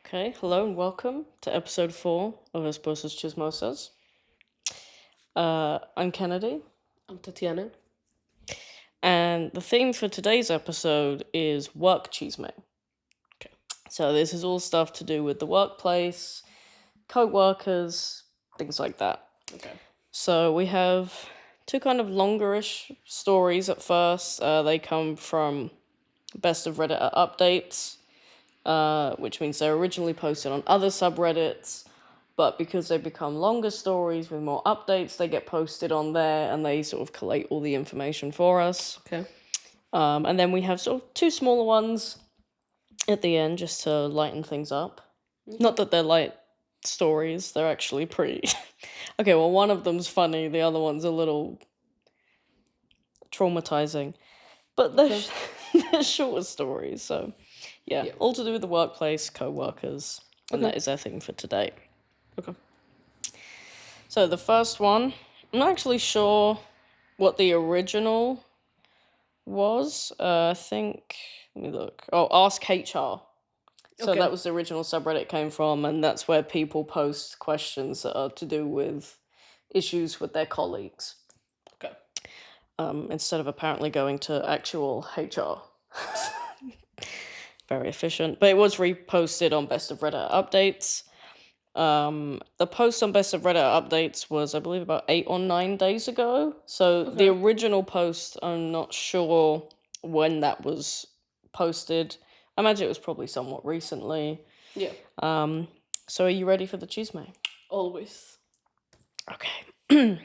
Okay, hello and welcome to episode 4 of Esposas Chismosas. I'm Kennedy, I'm Tatiana. and the theme for today's episode is work chisme. Okay. So this is all stuff to do with the workplace, co-workers, things like that. Okay. So we have two kind of longerish stories at first. They come from Best of Reddit updates, which means they're originally posted on other subreddits, but because they become longer stories with more updates, they get posted on there and they sort of collate all the information for us. Okay. And then we have sort of two smaller ones at the end just to lighten things up. Not that they're light stories, they're actually pretty. Okay, well, one of them's funny, the other one's a little traumatizing. But they're, they're shorter stories, so yeah, all to do with the workplace, co workers, and that is our thing for today. Okay. So the first one, I'm not actually sure what the original was. I think, let me look. Oh, Ask HR. So that was the original subreddit came from, and that's where people post questions that are to do with issues with their colleagues. Okay. Instead of apparently going to actual HR. Very efficient. But it was reposted on Best of Reddit updates. The post on Best of Reddit updates was, I believe, about 8 or 9 days ago. So the original post, I'm not sure when that was posted. I imagine it was probably somewhat recently. Yeah. So are you ready for the chisme? Always. Okay.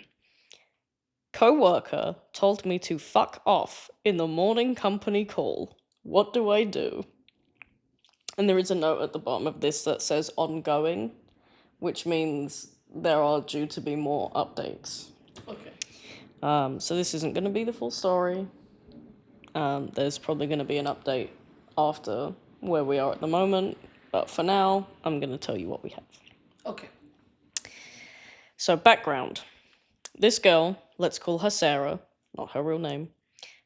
Co-worker told me to fuck off in the morning company call. What do I do? And there is a note at the bottom of this that says ongoing, which means there are due to be more updates. Okay. So this isn't going to be the full story. There's probably going to be an update after where we are at the moment, but for now, I'm going to tell you what we have. Okay. So background. This girl, let's call her Sarah, not her real name,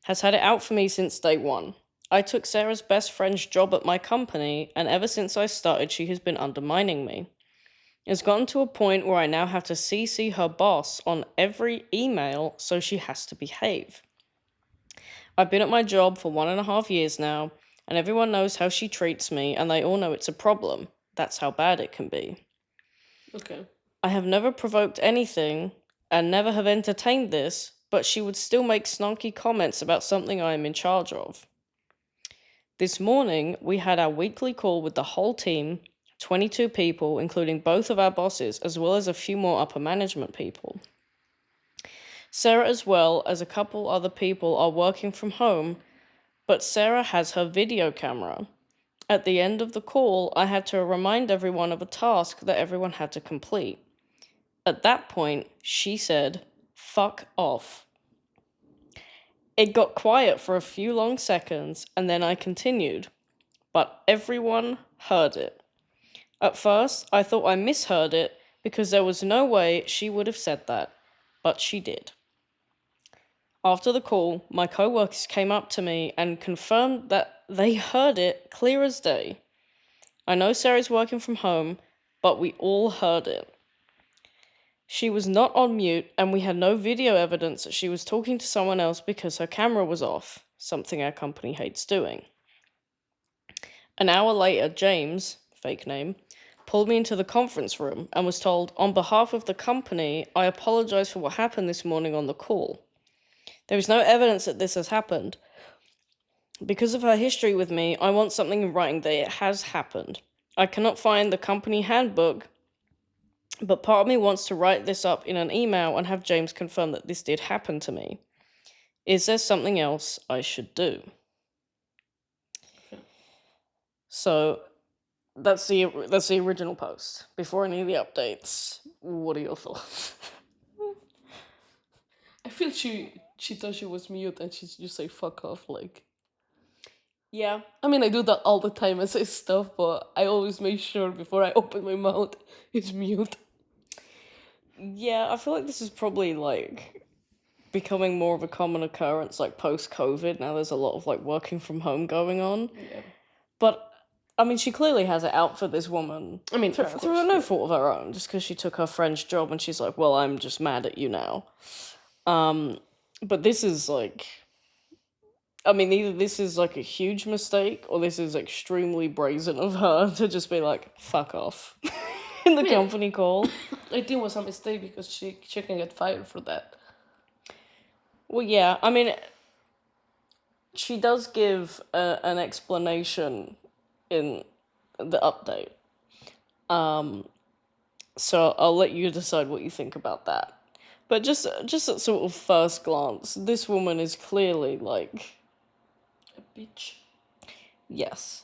has had it out for me since day one. I took Sarah's best friend's job at my company, and ever since I started, she has been undermining me. It's gotten to a point where I now have to CC her boss on every email, so she has to behave. I've been at my job for 1.5 years now, and everyone knows how she treats me, and they all know it's a problem. That's how bad it can be. Okay. I have never provoked anything, and never have entertained this, but she would still make snarky comments about something I am in charge of. This morning, we had our weekly call with the whole team, 22 people, including both of our bosses, as well as a few more upper management people. Sarah, as well as a couple other people, are working from home, but Sarah has her video camera. At the end of the call, I had to remind everyone of a task that everyone had to complete. At that point, she said, "Fuck off." It got quiet for a few long seconds, and then I continued, but everyone heard it. At first, I thought I misheard it because there was no way she would have said that, but she did. After the call, my co-workers came up to me and confirmed that they heard it clear as day. I know Sarah's working from home, but we all heard it. She was not on mute, and we had no video evidence that she was talking to someone else because her camera was off, something our company hates doing. An hour later, James, fake name, pulled me into the conference room and was told, on behalf of the company, I apologize for what happened this morning on the call. There is no evidence that this has happened. Because of her history with me, I want something in writing that it has happened. I cannot find the company handbook, but part of me wants to write this up in an email and have James confirm that this did happen to me. Is there something else I should do? Okay. So that's the original post. Before any of the updates, what are your thoughts? I feel she thought she was mute and she just say fuck off like. Yeah. I mean, I do that all the time. I say stuff, but I always make sure before I open my mouth it's mute. Yeah, I feel like this is probably like becoming more of a common occurrence like post-COVID. Now there's a lot of like working from home going on. Yeah. But I mean, she clearly has it out for this woman. I mean, through, of through course, no yeah. fault of her own, just because she took her friend's job and she's like, well, I'm just mad at you now. But this is like, I mean, either this is like a huge mistake or this is extremely brazen of her to just be like, fuck off in the I mean, company call. I think it was a mistake because she can get fired for that. Well, yeah, I mean, she does give an explanation in the update. So I'll let you decide what you think about that. But just at sort of first glance, this woman is clearly like, A bitch. yes.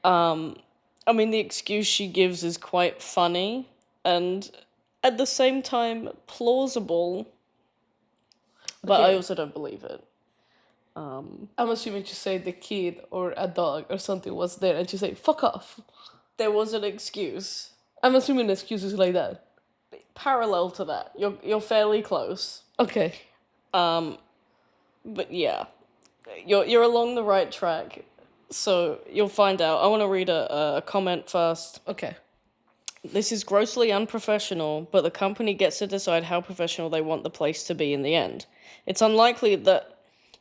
I mean, the excuse she gives is quite funny and at the same time plausible, but I Okay. also don't believe it. I'm assuming she said the kid or a dog or something was there and she said, fuck off. There was an excuse I'm assuming excuses like that. parallel to that. You're fairly close. Okay. But yeah, you're along the right track. So you'll find out. I want to read a comment first. Okay. This is grossly unprofessional, but the company gets to decide how professional they want the place to be in the end. It's unlikely that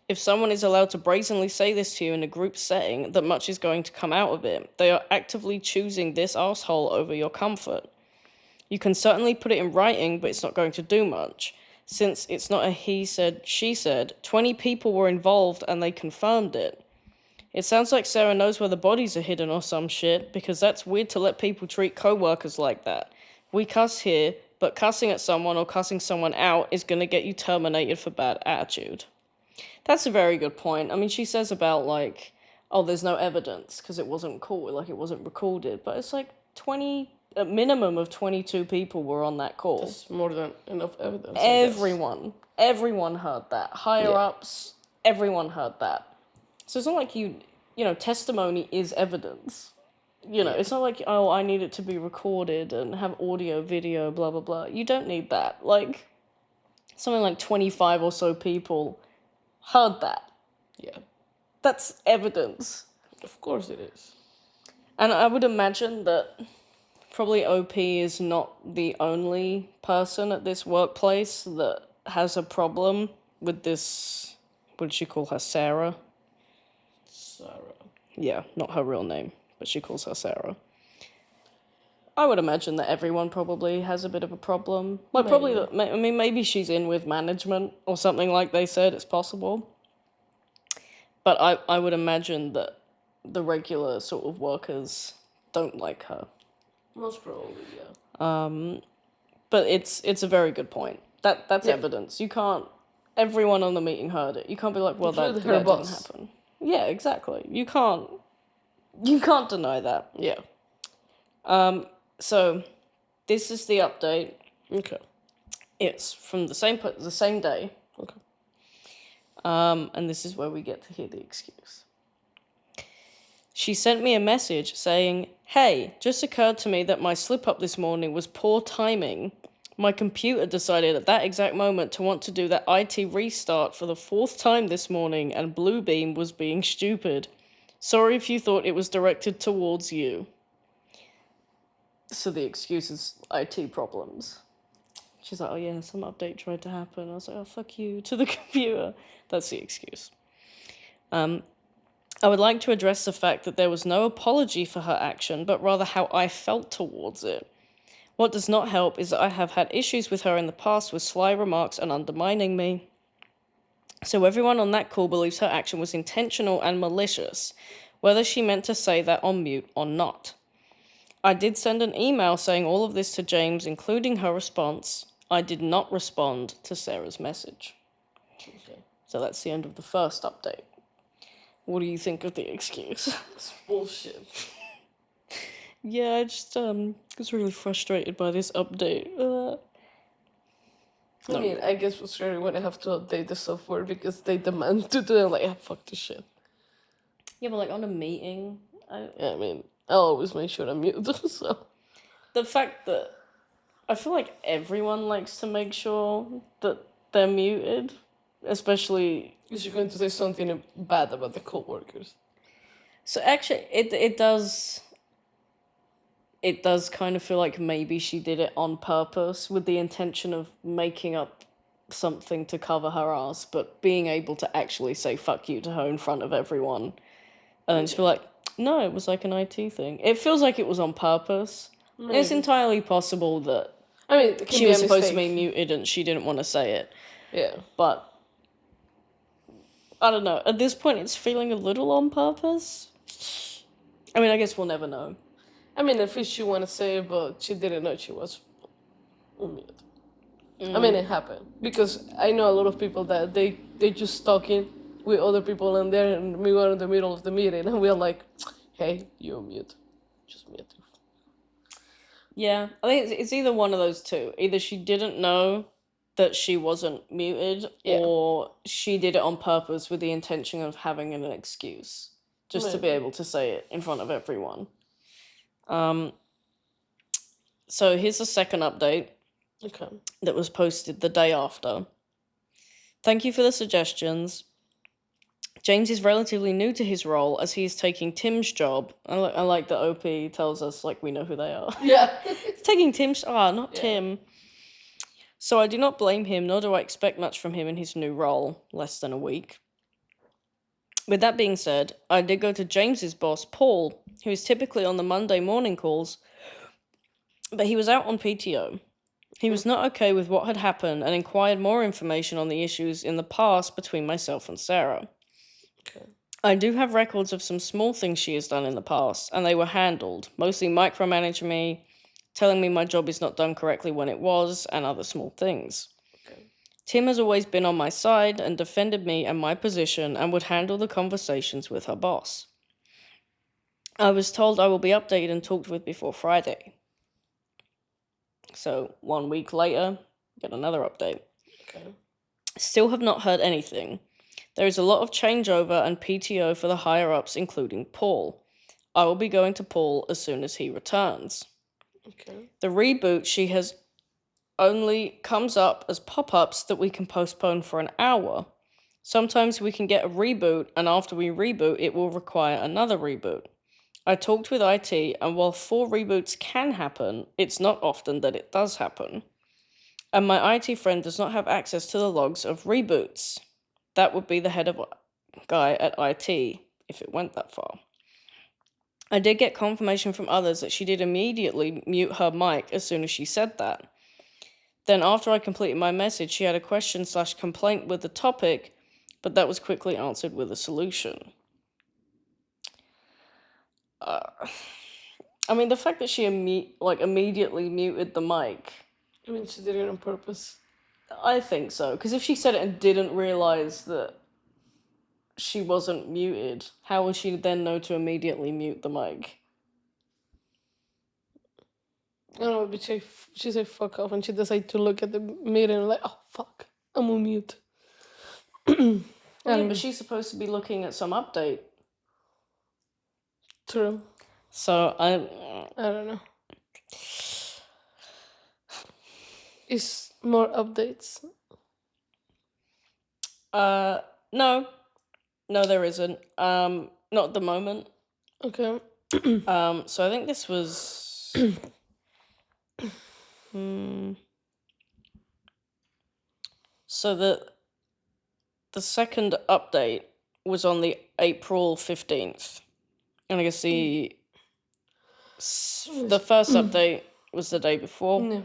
if someone is allowed to brazenly say this to you in a group setting, that much is going to come out of it. They are actively choosing this asshole over your comfort. You can certainly put it in writing, but it's not going to do much. Since it's not a he said, she said, 20 people were involved and they confirmed it. It sounds like Sarah knows where the bodies are hidden or some shit, because that's weird to let people treat co-workers like that. We cuss here, but cussing at someone or cussing someone out is gonna get you terminated for bad attitude. That's a very good point. I mean, she says about, like, oh, there's no evidence because it wasn't cool, like, it wasn't recorded, but it's like a minimum of 22 people were on that call. That's more than enough evidence. Everyone heard that. Higher ups, everyone heard that. So it's not like testimony is evidence. It's not like, oh, I need it to be recorded and have audio, video, blah, blah, blah. You don't need that. Like, something like 25 or so people heard that. Yeah. That's evidence. Of course it is. And I would imagine that probably OP is not the only person at this workplace that has a problem with this. What did she call her? Sarah? Sarah. Yeah, not her real name, but she calls her Sarah. I would imagine that everyone probably has a bit of a problem. Like, probably, maybe she's in with management or something like they said, it's possible. But I would imagine that the regular sort of workers don't like her. Most probably, yeah. But it's a very good point. That's evidence. You can't. Everyone on the meeting heard it. You can't be like, well, that didn't happen. Yeah, exactly. You can't deny that. Yeah. So this is the update. Okay. It's from the same day. Okay. And this is where we get to hear the excuse. She sent me a message saying, "Hey, just occurred to me that my slip up this morning was poor timing. My computer decided at that exact moment to want to do that IT restart for the 4th time this morning, and Bluebeam was being stupid. Sorry if you thought it was directed towards you." So the excuse is IT problems. She's like, oh yeah, some update tried to happen. I was like, oh, fuck you, to the computer. That's the excuse. I would like to address the fact that there was no apology for her action, but rather how I felt towards it. What does not help is that I have had issues with her in the past with sly remarks and undermining me. So everyone on that call believes her action was intentional and malicious, whether she meant to say that on mute or not. I did send an email saying all of this to James, including her response. I did not respond to Sarah's message. Okay. So that's the end of the first update. What do you think of the excuse? It's bullshit. Yeah, I just was really frustrated by this update. I mean, I guess frustrating when I have to update the software because they demand to do it. I'm like, ah, fuck this shit. Yeah, but like on a meeting, I mean, I'll always make sure I'm mute. So the fact that I feel like everyone likes to make sure that they're muted, especially. because you're going to say something bad about the coworkers. So actually, it does kind of feel like maybe she did it on purpose with the intention of making up something to cover her ass, but being able to actually say fuck you to her in front of everyone. And then just be like, no, it was like an IT thing. It feels like it was on purpose. And it's Maybe. entirely possible that I mean, it can she be a was supposed to be mistake. muted and she didn't want to say it. Yeah. But I don't know. At this point, it's feeling a little on purpose. I mean, I guess we'll never know. I mean, at least she want to say it, but she didn't know she was mute. I mean, it happened because I know a lot of people that they just talking with other people in there, and we were in the middle of the meeting, and we're like, "Hey, you're mute, just mute." Yeah, I think it's either one of those two. Either she didn't know that she wasn't muted, Yeah. or she did it on purpose with the intention of having an excuse, just to be Maybe. able to say it in front of everyone. So here's the second update Okay. that was posted the day after. Thank you for the suggestions. James is relatively new to his role as he is taking Tim's job. I like that OP tells us, like, we know who they are. Yeah. It's taking Tim's... not Yeah. Tim. So I do not blame him, nor do I expect much from him in his new role, less than a week. With that being said, I did go to James's boss, Paul, who is typically on the Monday morning calls, but he was out on PTO. He was not okay with what had happened and inquired more information on the issues in the past between myself and Sarah. Okay. I do have records of some small things she has done in the past, and they were handled, mostly micromanaging me, telling me my job is not done correctly when it was, and other small things. Okay. Tim has always been on my side and defended me and my position and would handle the conversations with her boss. I was told I will be updated and talked with before Friday. So 1 week later, get another update. Okay. Still have not heard anything. There is a lot of changeover and PTO for the higher-ups, including Paul. I will be going to Paul as soon as he returns. Okay. The reboot she has only comes up as pop-ups that we can postpone for an hour. Sometimes we can get a reboot, and after we reboot, it will require another reboot. I talked with IT, and while 4 reboots can happen, it's not often that it does happen. And my IT friend does not have access to the logs of reboots. That would be the head of guy at IT, if it went that far. I did get confirmation from others that she did immediately mute her mic as soon as she said that. Then after I completed my message, she had a question/complaint with the topic, but that was quickly answered with a solution. I mean, the fact that she immediately muted the mic, I mean, she did it on purpose. I think so. Because if she said it and didn't realize that she wasn't muted, how would she then know to immediately mute the mic? I don't know, but she said fuck off, and she decided to look at the meeting and like, oh fuck, I'm on mute. Yeah, but she's supposed to be looking at some update. True. So I don't know. Is more updates? No, there isn't. Not at the moment. Okay. So I think this was. So the second update was on the April 15th. And I guess the first update was the day before. Yeah.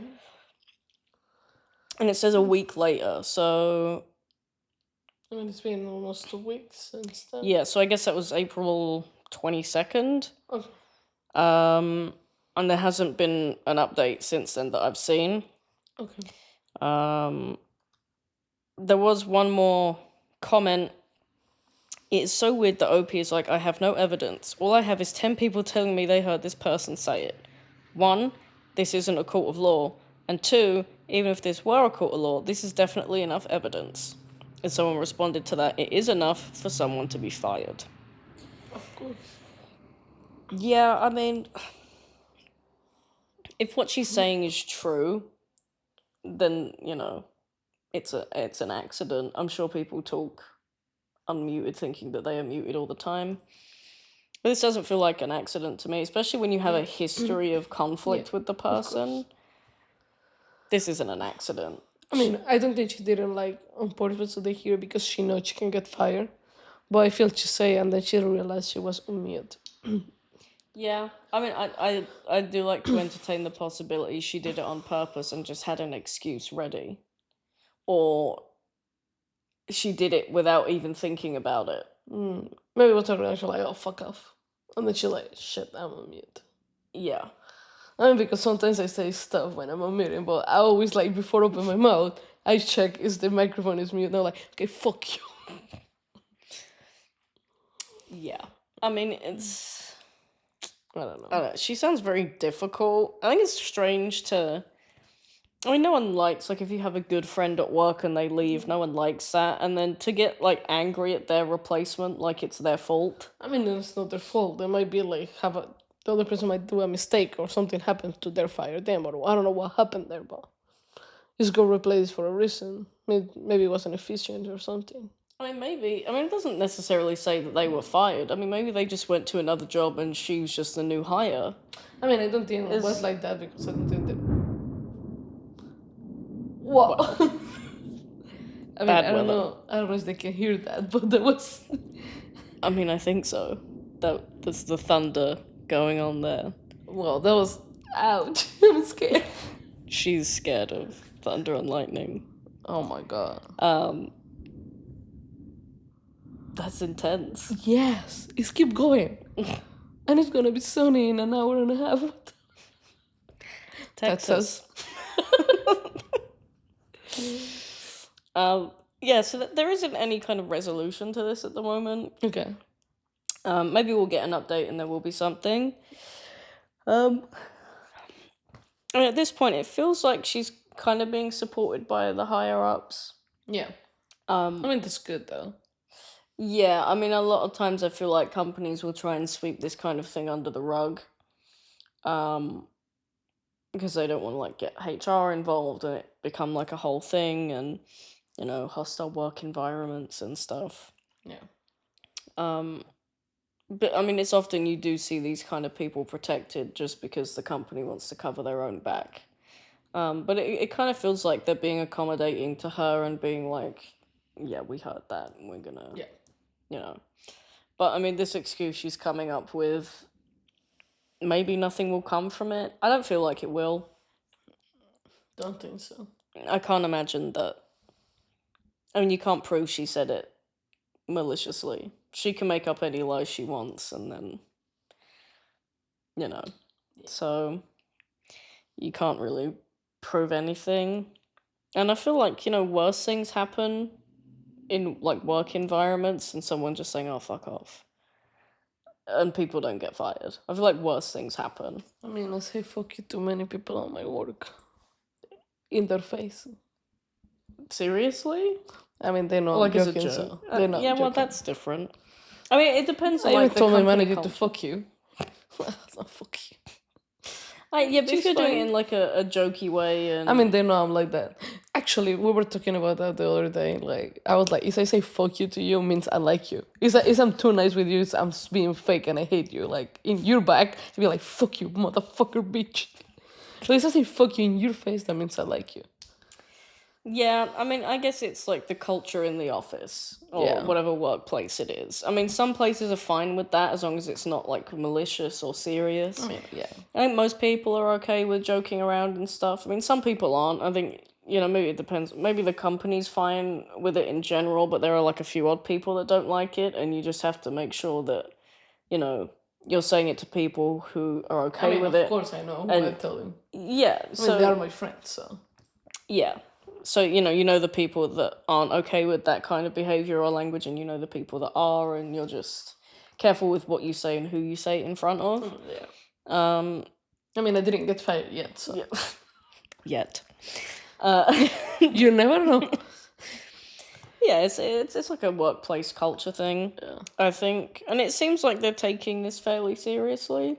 And it says a week later, so... I mean, it's been almost 2 weeks since then. Yeah, so I guess that was April 22nd. Okay. And there hasn't been an update since then that I've seen. Okay. There was one more comment. It's so weird that OP is like, I have no evidence. All I have is 10 people telling me they heard this person say it. 1, this isn't a court of law. And 2, even if this were a court of law, this is definitely enough evidence. And someone responded to that, it is enough for someone to be fired. Of course. Yeah, I mean, if what she's saying is true, then, it's an accident. I'm sure people talk unmuted thinking that they are muted all the time. But this doesn't feel like an accident to me, especially when you have a history of conflict with the of course. person. This isn't an accident. I mean, I don't think she didn't like on purpose to the hero because she knows she can get fired. But I feel she say, and then she realized she was on mute. Yeah, I mean, I do like to entertain the possibility she did it on purpose and just had an excuse ready. Or she did it without even thinking about it. Maybe it was her reaction like, oh, fuck off. And then she like, shit, I'm on mute. Yeah. I mean, because sometimes I say stuff when I'm on mute, but I always like, before I open my mouth, I check if the microphone is mute. And I'm like, okay, fuck you. Yeah. I mean, it's... I don't know. I don't know. She sounds very difficult. I think it's strange to... I mean, no one likes, like, if you have a good friend at work and they leave, no one likes that. And then to get, like, angry at their replacement like it's their fault. I mean, it's not their fault. They might be like, the other person might do a mistake or something happens to their fire them, or I don't know what happened there, but just go replace for a reason. Maybe it wasn't efficient or something. I mean, maybe. I mean, it doesn't necessarily say that they were fired. I mean, maybe they just went to another job and she was just the new hire. I mean, I don't think it was like that because I don't think that. What? I mean, I don't know. I don't know if they can hear that, but that was. I mean, I think so. That's the thunder going on there. Well, that was. Ouch! I'm scared. She's scared of thunder and lightning. Oh my god. That's intense. Yes, it's keep going, and it's gonna be sunny in an hour and a half. Texas. Yeah, so there isn't any kind of resolution to this at the moment. Okay. Maybe we'll get an update and there will be something. I mean, at this point, it feels like she's kind of being supported by the higher ups. Yeah. I mean, that's good though. Yeah, I mean, a lot of times I feel like companies will try and sweep this kind of thing under the rug. Because they don't want to like get HR involved and it become like a whole thing and, you know, hostile work environments and stuff. Yeah. But I mean, it's often you do see these kind of people protected just because the company wants to cover their own back. But it kind of feels like they're being accommodating to her and being like, yeah, we heard that and we're gonna, you know. But I mean, this excuse she's coming up with, maybe nothing will come from it. I don't feel like it will. Don't think so. I can't imagine that. I mean, you can't prove she said it maliciously. She can make up any lie she wants and then, you know. So, you can't really prove anything. And I feel like, you know, worse things happen in, like, work environments and someone just saying, oh, fuck off. And people don't get fired. I feel like worse things happen. I mean, I say fuck you to many people on my work. In their face. Seriously? I mean, they know like I'm as a joking, joke. so they're not yeah, joking. well, that's different. I mean, it depends on I like even the told my company manager culture. to fuck you. Not fuck you. Yeah, but if She's you're doing it fine. in like a jokey way and... I mean, they know I'm like that. Actually, we were talking about that the other day. Like, I was like, if I say fuck you to you, means I like you. If I'm too nice with you, it's I'm being fake and I hate you. Like, in your back, to be like, fuck you, motherfucker, bitch. So if I say fuck you in your face, that means I like you. Yeah, I mean, I guess it's like the culture in the office or whatever workplace it is. I mean, some places are fine with that as long as it's not like malicious or serious. I mean, yeah. I think most people are okay with joking around and stuff. I mean, some people aren't. I think, you know, maybe it depends. Maybe the company's fine with it in general, but there are like a few odd people that don't like it, and you just have to make sure that, you know, you're saying it to people who are okay with it. Of course I know who And- I'm telling. Yeah, I mean, so they are my friends, so. yeah. So, you know the people that aren't okay with that kind of behavior or language, and you know the people that are, and you're just careful with what you say and who you say it in front of. Yeah. I mean, I didn't get fired yet, so. Yeah. Yet. You never know. Yeah, it's like a workplace culture thing. Yeah. I think, and it seems like they're taking this fairly seriously.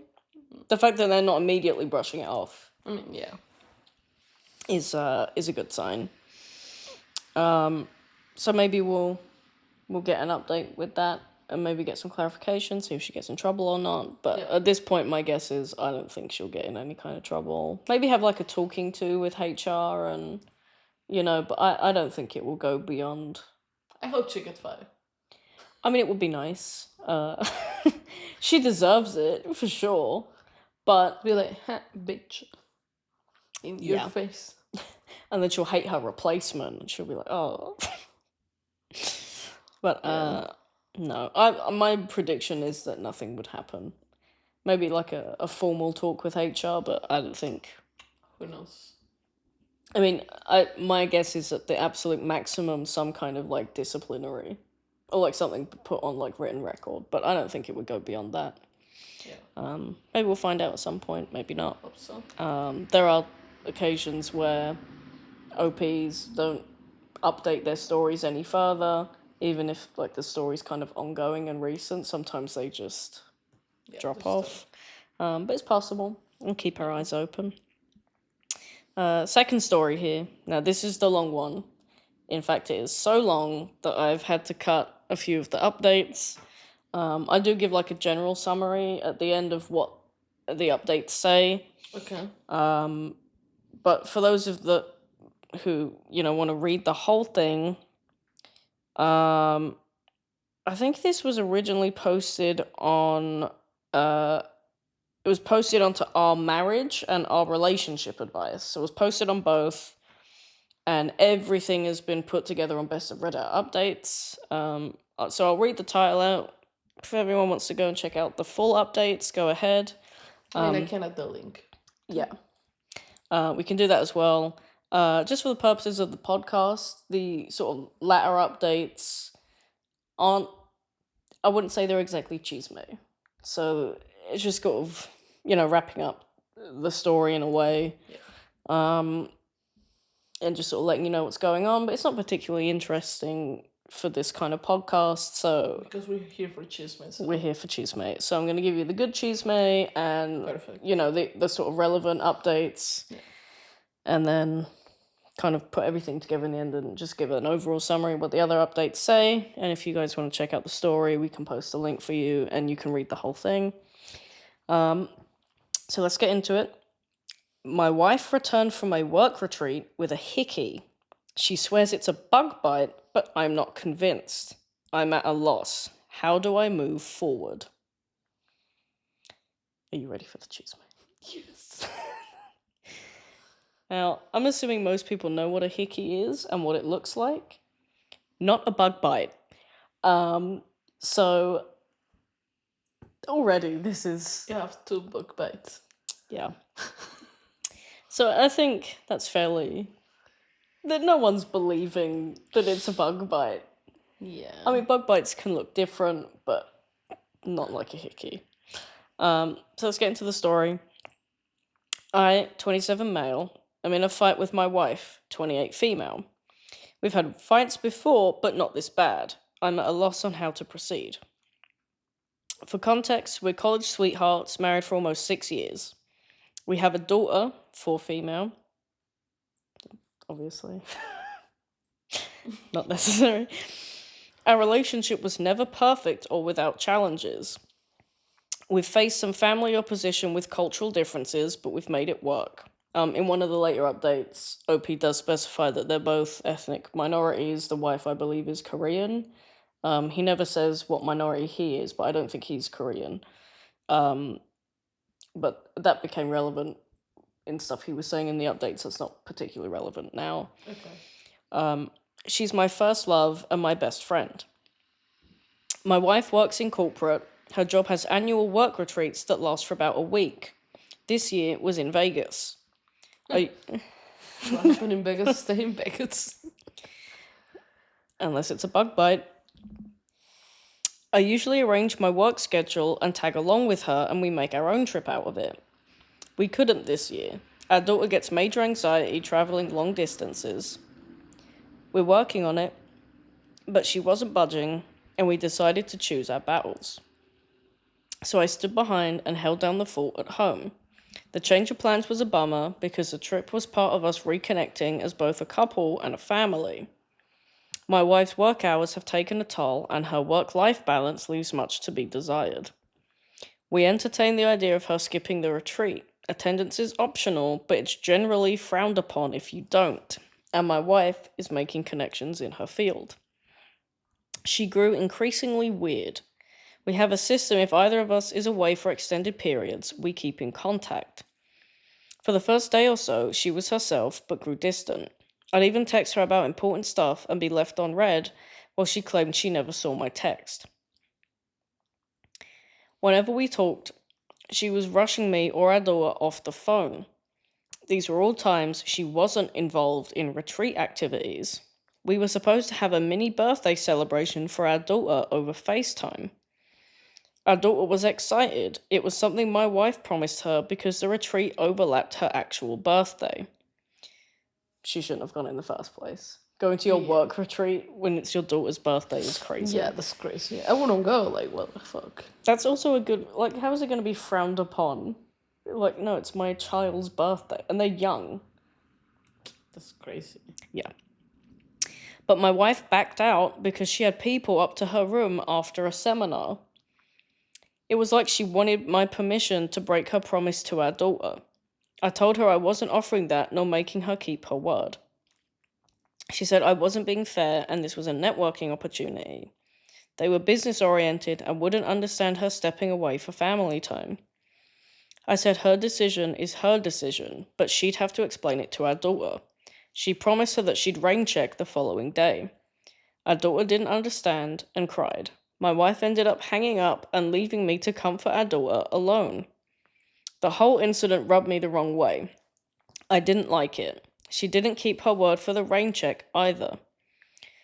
The fact that they're not immediately brushing it off. I mean, yeah. Is a good sign. So maybe we'll get an update with that and maybe get some clarification, see if she gets in trouble or not. But Yeah. at this point, my guess is I don't think she'll get in any kind of trouble. Maybe have like a talking to with HR and, but I don't think it will go beyond. I hope she gets fired. I mean, it would be nice. She deserves it for sure. But Be like, ha, bitch. In your Yeah. face. and then she'll hate her replacement, and she'll be like, oh. But no, my prediction is that nothing would happen. Maybe like a formal talk with HR, but I don't think. Who knows? I mean, my guess is that the absolute maximum, some kind of like disciplinary, or like something put on like written record. But I don't think it would go beyond that. Yeah. Maybe we'll find out at some point. Maybe not. Hope so. There are occasions where OPs don't update their stories any further, even if like the story's kind of ongoing and recent. Sometimes they just drop off. But it's possible. We'll keep our eyes open. Second story here. Now, this is the long one. In fact, it is so long that I've had to cut a few of the updates. I do give like a general summary at the end of what the updates say. Okay. But for those of the who want to read the whole thing, I think this was originally posted on. It was posted onto our marriage and our relationship advice. So it was posted on both, and everything has been put together on Best of Reddit updates. So I'll read the title out. If everyone wants to go and check out the full updates, go ahead. I mean, I can add the link. Yeah. We can do that as well. Just for the purposes of the podcast, the sort of latter updates aren't, I wouldn't say they're exactly chisme. So it's just sort of, wrapping up the story in a way. Yeah. And just sort of letting you know what's going on. But it's not particularly interesting for this kind of podcast. So Because we're here for chisme. So. we're here for chisme. So I'm going to give you the good chisme and, Perfect. the sort of relevant updates. Yeah. And then kind of put everything together in the end and just give an overall summary of what the other updates say. And if you guys want to check out the story, we can post a link for you and you can read the whole thing. So let's get into it. My wife returned from a work retreat with a hickey. She swears it's a bug bite, but I'm not convinced. I'm at a loss. How do I move forward? Are you ready for the chisme? Yes. Now, I'm assuming most people know what a hickey is and what it looks like. Not a bug bite. So already this is... You have 2 bug bites. Yeah. So I think that's fairly... that no one's believing that it's a bug bite. Yeah. I mean, bug bites can look different, but not like a hickey. So let's get into the story. I, 27 male, am in a fight with my wife, 28 female. We've had fights before, but not this bad. I'm at a loss on how to proceed. For context, we're college sweethearts, married for almost 6 years. We have a daughter, 4 female. Obviously. Not necessary. Our relationship was never perfect or without challenges. We've faced some family opposition with cultural differences, but we've made it work. In one of the later updates, OP does specify that they're both ethnic minorities. The wife, I believe, is Korean. He never says what minority he is, but I don't think he's Korean. But that became relevant in stuff he was saying in the updates. That's not particularly relevant now. Okay. She's my first love and my best friend. My wife works in corporate. Her job has annual work retreats that last for about a week. This year was in Vegas. What happened in Vegas? Stay in Vegas. Unless it's a bug bite. I usually arrange my work schedule and tag along with her, and we make our own trip out of it. We couldn't this year. Our daughter gets major anxiety traveling long distances. We're working on it, but she wasn't budging, and we decided to choose our battles. So I stood behind and held down the fort at home. The change of plans was a bummer because the trip was part of us reconnecting as both a couple and a family. My wife's work hours have taken a toll, and her work-life balance leaves much to be desired. We entertain the idea of her skipping the retreat. Attendance is optional, but it's generally frowned upon if you don't, and my wife is making connections in her field. She grew increasingly weird. We have a system if either of us is away for extended periods, we keep in contact. For the first day or so, she was herself, but grew distant. I'd even text her about important stuff and be left unread, while she claimed she never saw my text. Whenever we talked, she was rushing me or our daughter off the phone. These were all times she wasn't involved in retreat activities. We were supposed to have a mini birthday celebration for our daughter over FaceTime. Our daughter was excited. It was something my wife promised her because the retreat overlapped her actual birthday. She shouldn't have gone in the first place. Going to your work retreat when it's your daughter's birthday is crazy. Yeah, that's crazy. I wouldn't go. Like, what the fuck? That's also a good, like, how is it going to be frowned upon? Like, no, it's my child's birthday. And they're young. That's crazy. Yeah. But my wife backed out because she had people up to her room after a seminar. It was like she wanted my permission to break her promise to our daughter. I told her I wasn't offering that nor making her keep her word. She said I wasn't being fair and this was a networking opportunity. They were business oriented and wouldn't understand her stepping away for family time. I said her decision is her decision, but she'd have to explain it to our daughter. She promised her that she'd rain check the following day. Our daughter didn't understand and cried. My wife ended up hanging up and leaving me to comfort our daughter alone. The whole incident rubbed me the wrong way. I didn't like it. She didn't keep her word for the rain check either.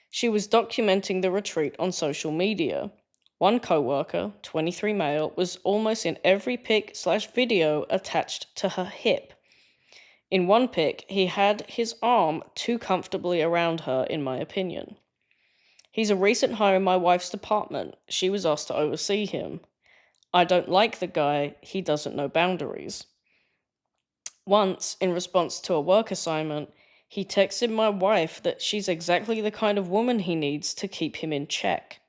She was documenting the retreat on social media. One coworker, 23 male, was almost in every pic/video attached to her hip. In one pic, he had his arm too comfortably around her, in my opinion. He's a recent hire in my wife's department. She was asked to oversee him. I don't like the guy. He doesn't know boundaries. Once, in response to a work assignment, he texted my wife that she's exactly the kind of woman he needs to keep him in check.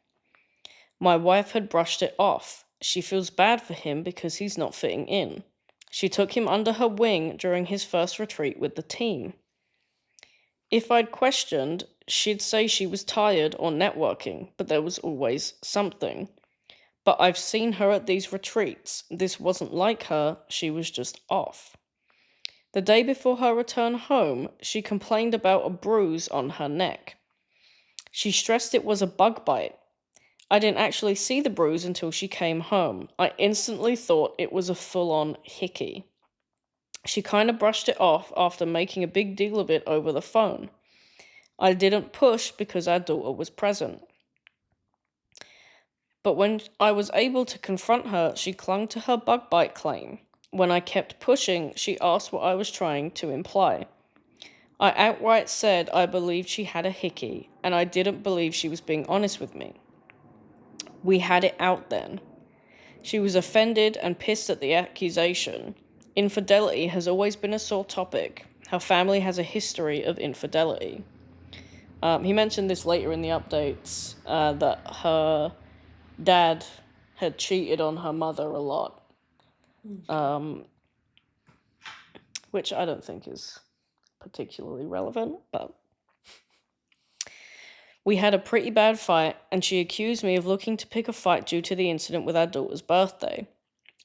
My wife had brushed it off. She feels bad for him because he's not fitting in. She took him under her wing during his first retreat with the team. If I'd questioned, she'd say she was tired or networking, but there was always something. But I've seen her at these retreats. This wasn't like her, she was just off. The day before her return home, she complained about a bruise on her neck. She stressed it was a bug bite. I didn't actually see the bruise until she came home. I instantly thought it was a full-on hickey. She kind of brushed it off after making a big deal of it over the phone. I didn't push because our daughter was present. But when I was able to confront her, she clung to her bug bite claim. When I kept pushing, she asked what I was trying to imply. I outright said I believed she had a hickey, and I didn't believe she was being honest with me. We had it out then. She was offended and pissed at the accusation. Infidelity has always been a sore topic. Her family has a history of infidelity. He mentioned this later in the updates, that her dad had cheated on her mother a lot. Which I don't think is particularly relevant, but we had a pretty bad fight, and she accused me of looking to pick a fight due to the incident with our daughter's birthday.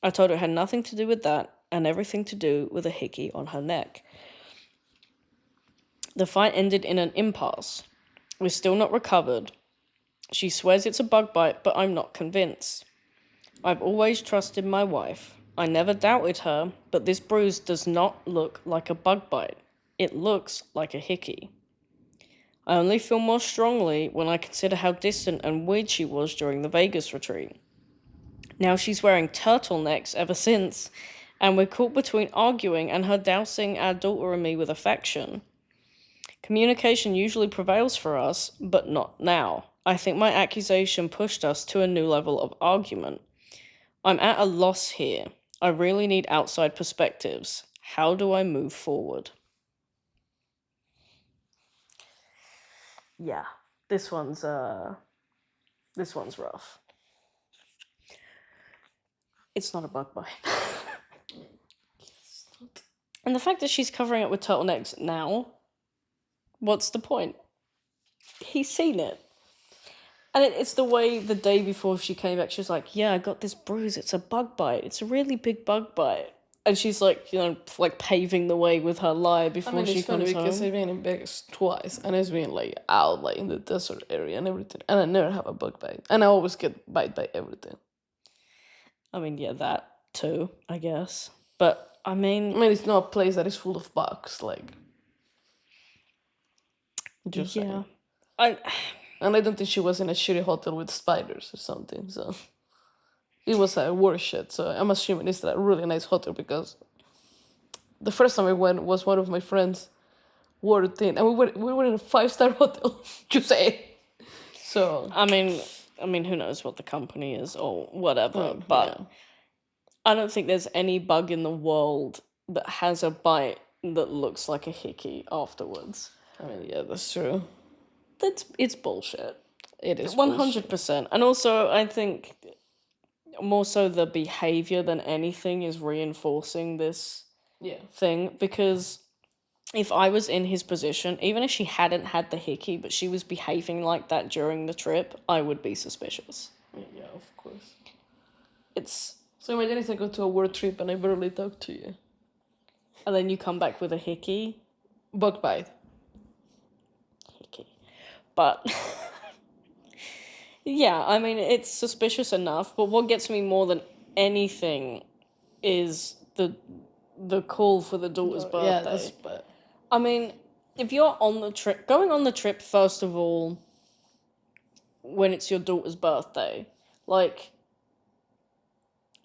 I told her it had nothing to do with that, and everything to do with a hickey on her neck. The fight ended in an impasse. We're still not recovered. She swears it's a bug bite, but I'm not convinced. I've always trusted my wife. I never doubted her, but this bruise does not look like a bug bite. It looks like a hickey. I only feel more strongly when I consider how distant and weird she was during the Vegas retreat. Now she's wearing turtlenecks ever since, and we're caught between arguing and her dousing our daughter and me with affection. Communication usually prevails for us, but not now. I think my accusation pushed us to a new level of argument. I'm at a loss here. I really need outside perspectives. How do I move forward? Yeah. This one's rough. It's not a bug bite. And the fact that she's covering it with turtlenecks now, what's the point? He's seen it. And it's the way the day before she came back, she was like, yeah, I got this bruise. It's a bug bite. It's a really big bug bite. And she's like, like paving the way with her lie before she it's funny comes because home. I've been in Vegas twice, and it's been like out like in the desert area and everything, and I never have a bug bite, and I always get bite by everything. I mean, yeah, that too, I guess. But I mean, it's not a place that is full of bugs, like. Just yeah, saying. I And I don't think she was in a shitty hotel with spiders or something, so. It was a worse shit, so I'm assuming it's a really nice hotel because the first time I went was one of my friends worked in, and we were in a 5-star hotel, you say. So. I mean, who knows what the company is or whatever, but Yeah. I don't think there's any bug in the world that has a bite that looks like a hickey afterwards. I mean, yeah, that's true. It's bullshit. It is 100%. And also, I think more so the behavior than anything is reinforcing this thing, because if I was in his position, even if she hadn't had the hickey, but she was behaving like that during the trip, I would be suspicious. Yeah, of course. It's... So imagine if I go to a work trip and I barely talk to you. And then you come back with a hickey. Bug bite. Hickey. But... yeah, I mean, it's suspicious enough, but what gets me more than anything is the call for the daughter's birthday. Yeah, that's bad. I mean, if you're on the trip, going on the trip, first of all, when it's your daughter's birthday, like,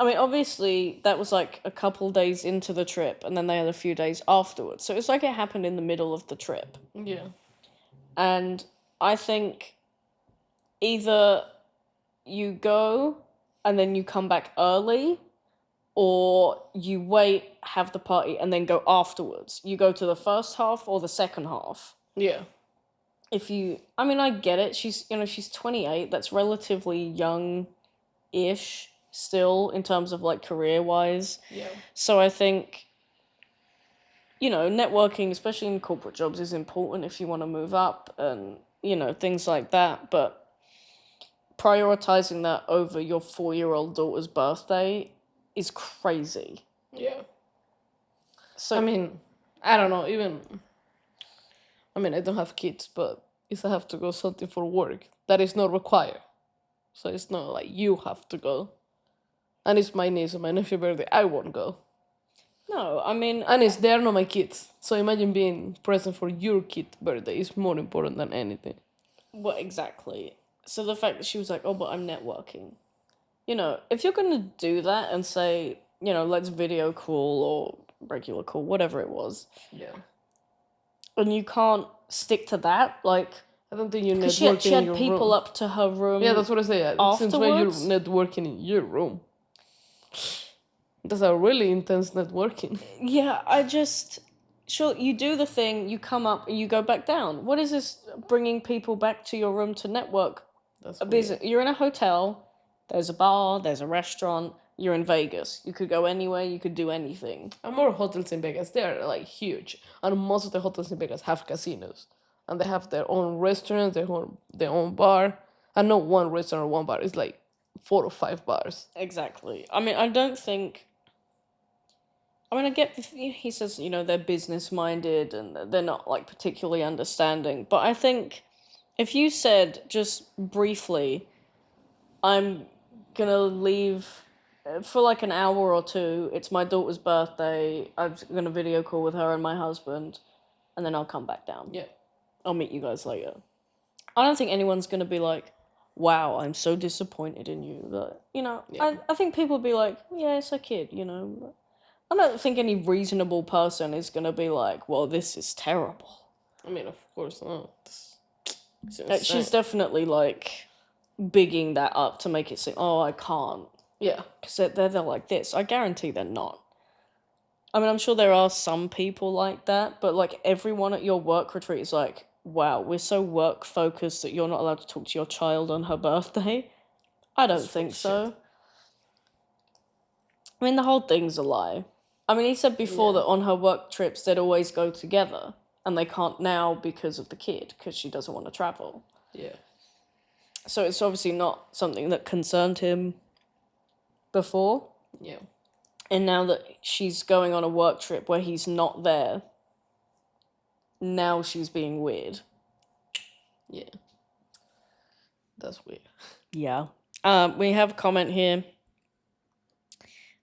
I mean, obviously, that was like a couple days into the trip, and then they had a few days afterwards. So it's like it happened in the middle of the trip. Yeah. And I think either you go and then you come back early, or you wait, have the party, and then go afterwards. You go to the first half or the second half. Yeah. I mean, I get it. She's 28. That's relatively young-ish still in terms of, like, career-wise. Yeah. So I think, networking, especially in corporate jobs, is important if you want to move up and, things like that. But prioritizing that over your 4-year-old daughter's birthday is crazy. Yeah. So I mean, I don't know, I don't have kids, but if I have to go something for work, that is not required. So it's not like you have to go. And it's my niece and my nephew's birthday, I won't go. no, I mean, And they're not my kids. So imagine being present for your kid's birthday is more important than anything. what exactly? So the fact that she was like, oh, but I'm networking. If you're going to do that and say, let's video call or regular call, whatever it was, Yeah. and you can't stick to that, like, I don't think you're because networking she in had your people room. up to her room. Yeah, that's what I say. Since when you're afterwards? networking in your room? That's a really intense networking. Yeah, sure, you do the thing, you come up, and you go back down. What is this bringing people back to your room to network? That's You're in a hotel, there's a bar, there's a restaurant, you're in Vegas. You could go anywhere, you could do anything. And more hotels in Vegas, they're like huge. And most of the hotels in Vegas have casinos. And they have their own restaurants, their own bar. And not one restaurant or one bar, it's like 4 or 5 bars. Exactly. I mean, I get he says, they're business minded and they're not like particularly understanding. But I think if you said just briefly, I'm gonna leave for like an hour or two, it's my daughter's birthday, I'm gonna video call with her and my husband, and then I'll come back down. Yeah. I'll meet you guys later. I don't think anyone's gonna be like, wow, I'm so disappointed in you. But, Yeah. I think people will be like, yeah, it's a kid, I don't think any reasonable person is going to be like, well, this is terrible. I mean, of course not. She's definitely, like, bigging that up to make it seem, oh, I can't. Yeah. Because they're like this. I guarantee they're not. I mean, I'm sure there are some people like that, but, like, everyone at your work retreat is like, wow, we're so work focused that you're not allowed to talk to your child on her birthday. I don't That's full think of so. shit. I mean, the whole thing's a lie. I mean, he said before Yeah. that on her work trips they'd always go together, and they can't now because of the kid, because she doesn't want to travel. Yeah. So it's obviously not something that concerned him before. Yeah. And now that she's going on a work trip where he's not there, now she's being weird. Yeah. That's weird. Yeah. We have a comment here.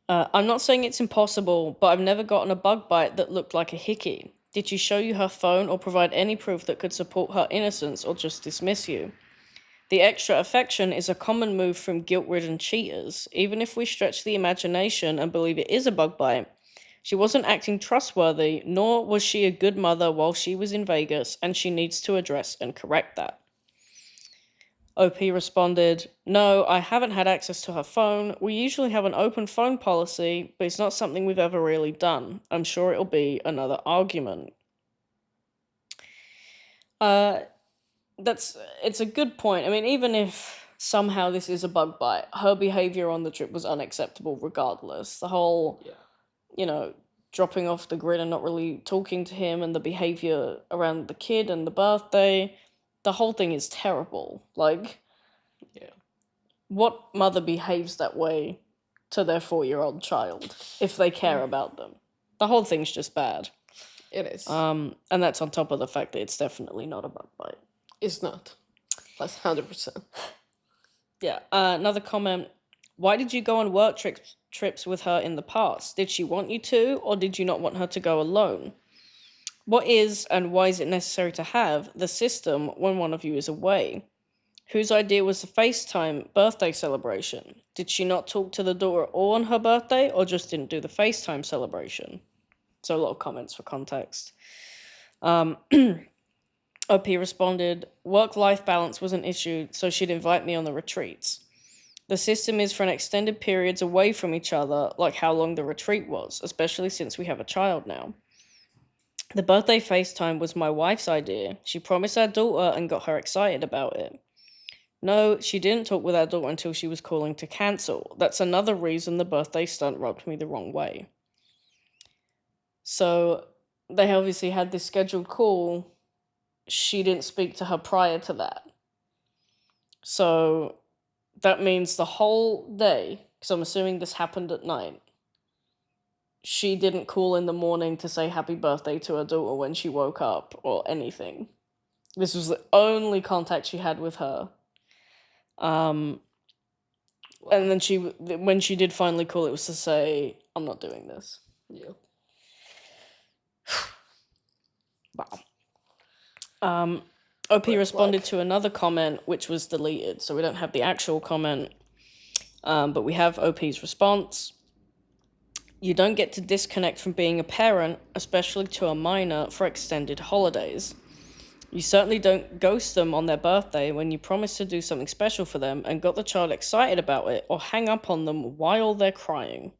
I'm not saying it's impossible, but I've never gotten a bug bite that looked like a hickey. Did she show you her phone or provide any proof that could support her innocence or just dismiss you? The extra affection is a common move from guilt-ridden cheaters. Even if we stretch the imagination and believe it is a bug bite, she wasn't acting trustworthy, nor was she a good mother while she was in Vegas, and she needs to address and correct that. OP responded, "No, I haven't had access to her phone. We usually have an open phone policy, but it's not something we've ever really done. I'm sure it'll be another argument." Uh, it's a good point. I mean, even if somehow this is a bug bite, her behavior on the trip was unacceptable regardless. The whole, Yeah. dropping off the grid and not really talking to him, and the behavior around the kid and the birthday, the whole thing is terrible. Like, Yeah. what mother behaves that way to their 4-year-old child if they care about them? The whole thing's just bad. It is. And that's on top of the fact that it's definitely not a bug bite. It's not. That's 100%. Yeah. Another comment. Why did you go on work trips with her in the past? Did she want you to, or did you not want her to go alone? What is and why is it necessary to have the system when one of you is away? Whose idea was the FaceTime birthday celebration? Did she not talk to the daughter at all on her birthday, or just didn't do the FaceTime celebration? So a lot of comments for context. OP responded, work-life balance was an issue, so she'd invite me on the retreats. The system is for an extended periods away from each other, like how long the retreat was, especially since we have a child now. The birthday FaceTime was my wife's idea. She promised our daughter and got her excited about it. No, she didn't talk with our daughter until she was calling to cancel. That's another reason the birthday stunt rubbed me the wrong way. So, they obviously had this scheduled call. She didn't speak to her prior to that. So, that means the whole day, because I'm assuming this happened at night, she didn't call in the morning to say happy birthday to her daughter when she woke up or anything. This was the only contact she had with her. And then when she did finally call, it was to say, I'm not doing this. Yeah. Wow. OP Red responded flag. to another comment, which was deleted, so we don't have the actual comment, but we have OP's response. You don't get to disconnect from being a parent, especially to a minor, for extended holidays. You certainly don't ghost them on their birthday when you promise to do something special for them and got the child excited about it, or hang up on them while they're crying.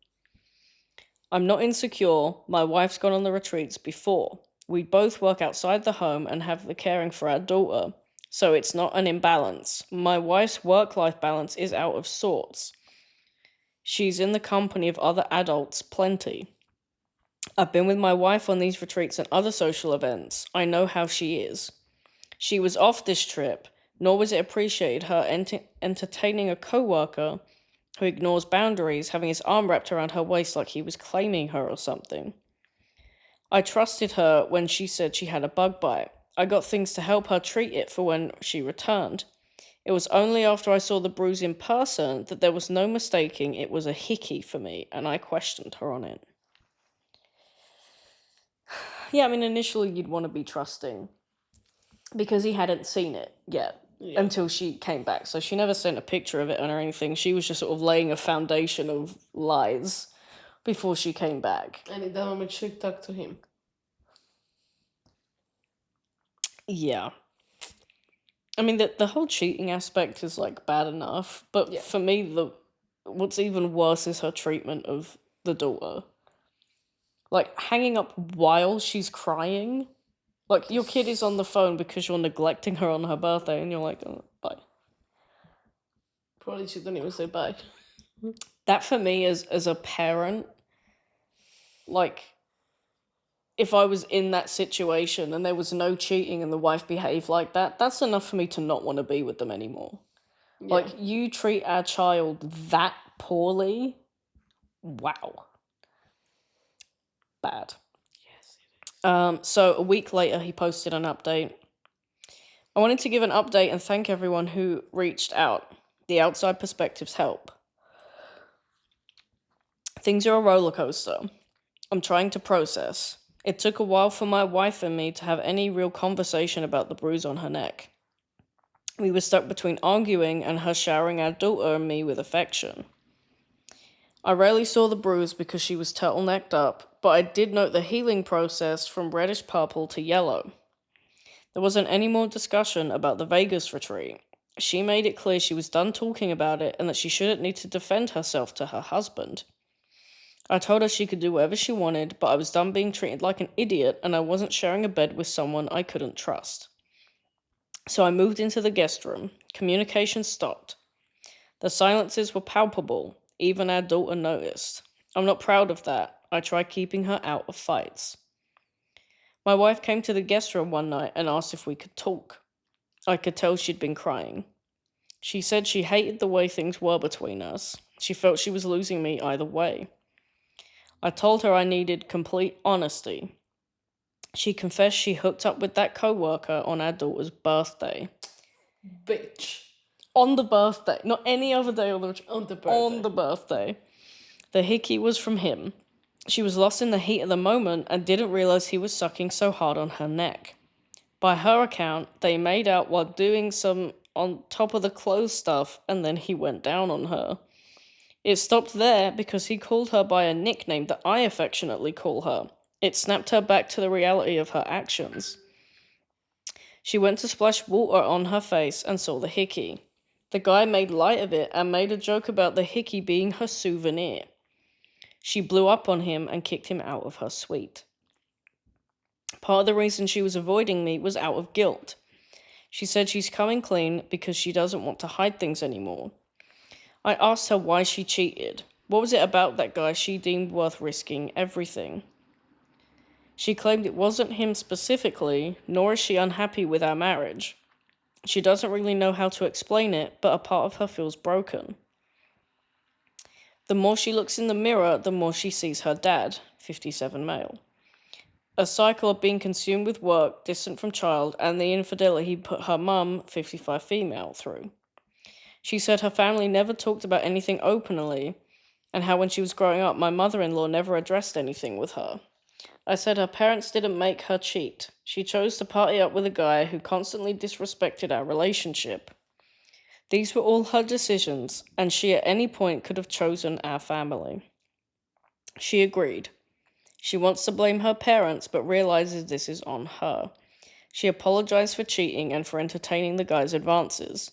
I'm not insecure. My wife's gone on the retreats before. We both work outside the home and have the caring for our daughter, so it's not an imbalance. My wife's work-life balance is out of sorts. She's in the company of other adults, plenty. I've been with my wife on these retreats and other social events. I know how she is. She was off this trip, nor was it appreciated her entertaining a coworker who ignores boundaries, having his arm wrapped around her waist like he was claiming her or something. I trusted her when she said she had a bug bite. I got things to help her treat it for when she returned. It was only after I saw the bruise in person that there was no mistaking it was a hickey for me, and I questioned her on it. Yeah, I mean, initially you'd want to be trusting, because he hadn't seen it yet until she came back. So she never sent a picture of it or anything. She was just sort of laying a foundation of lies before she came back. And in that moment, she talked to him. Yeah. I mean, the whole cheating aspect is, like, bad enough. But for me, what's even worse is her treatment of the daughter. Like, hanging up while she's crying. Like, your kid is on the phone because you're neglecting her on her birthday, and you're like, oh, bye. Probably shouldn't even say bye. That for me, as a parent, like, if I was in that situation and there was no cheating and the wife behaved like that, that's enough for me to not want to be with them anymore. Yeah. Like, you treat our child that poorly, wow. Bad. Yes. So a week later, he posted an update. I wanted to give an update and thank everyone who reached out. The outside perspectives help. Things are a roller coaster. I'm trying to process. It took a while for my wife and me to have any real conversation about the bruise on her neck. We were stuck between arguing and her showering our daughter and me with affection. I rarely saw the bruise because she was turtlenecked up, but I did note the healing process from reddish purple to yellow. There wasn't any more discussion about the Vegas retreat. She made it clear she was done talking about it and that she shouldn't need to defend herself to her husband. I told her she could do whatever she wanted, but I was done being treated like an idiot and I wasn't sharing a bed with someone I couldn't trust. So I moved into the guest room. Communication stopped. The silences were palpable. Even our daughter noticed. I'm not proud of that. I try keeping her out of fights. My wife came to the guest room one night and asked if we could talk. I could tell she'd been crying. She said she hated the way things were between us. She felt she was losing me either way. I told her I needed complete honesty. She confessed she hooked up with that coworker on our daughter's birthday. Bitch. On the birthday, not any other day on the birthday. On the birthday. The hickey was from him. She was lost in the heat of the moment and didn't realize he was sucking so hard on her neck. By her account, they made out while doing some on top of the clothes stuff, and then he went down on her. It stopped there because he called her by a nickname that I affectionately call her. It snapped her back to the reality of her actions. She went to splash water on her face and saw the hickey. The guy made light of it and made a joke about the hickey being her souvenir. She blew up on him and kicked him out of her suite. Part of the reason she was avoiding me was out of guilt. She said she's coming clean because she doesn't want to hide things anymore. I asked her why she cheated. What was it about that guy she deemed worth risking everything? She claimed it wasn't him specifically, nor is she unhappy with our marriage. She doesn't really know how to explain it, but a part of her feels broken. The more she looks in the mirror, the more she sees her dad, 57 male. A cycle of being consumed with work, distant from child, and the infidelity he put her mum, 55 female, through. She said her family never talked about anything openly, and how when she was growing up, my mother-in-law never addressed anything with her. I said her parents didn't make her cheat. She chose to party up with a guy who constantly disrespected our relationship. These were all her decisions, and she at any point could have chosen our family. She agreed. She wants to blame her parents, but realizes this is on her. She apologized for cheating and for entertaining the guy's advances.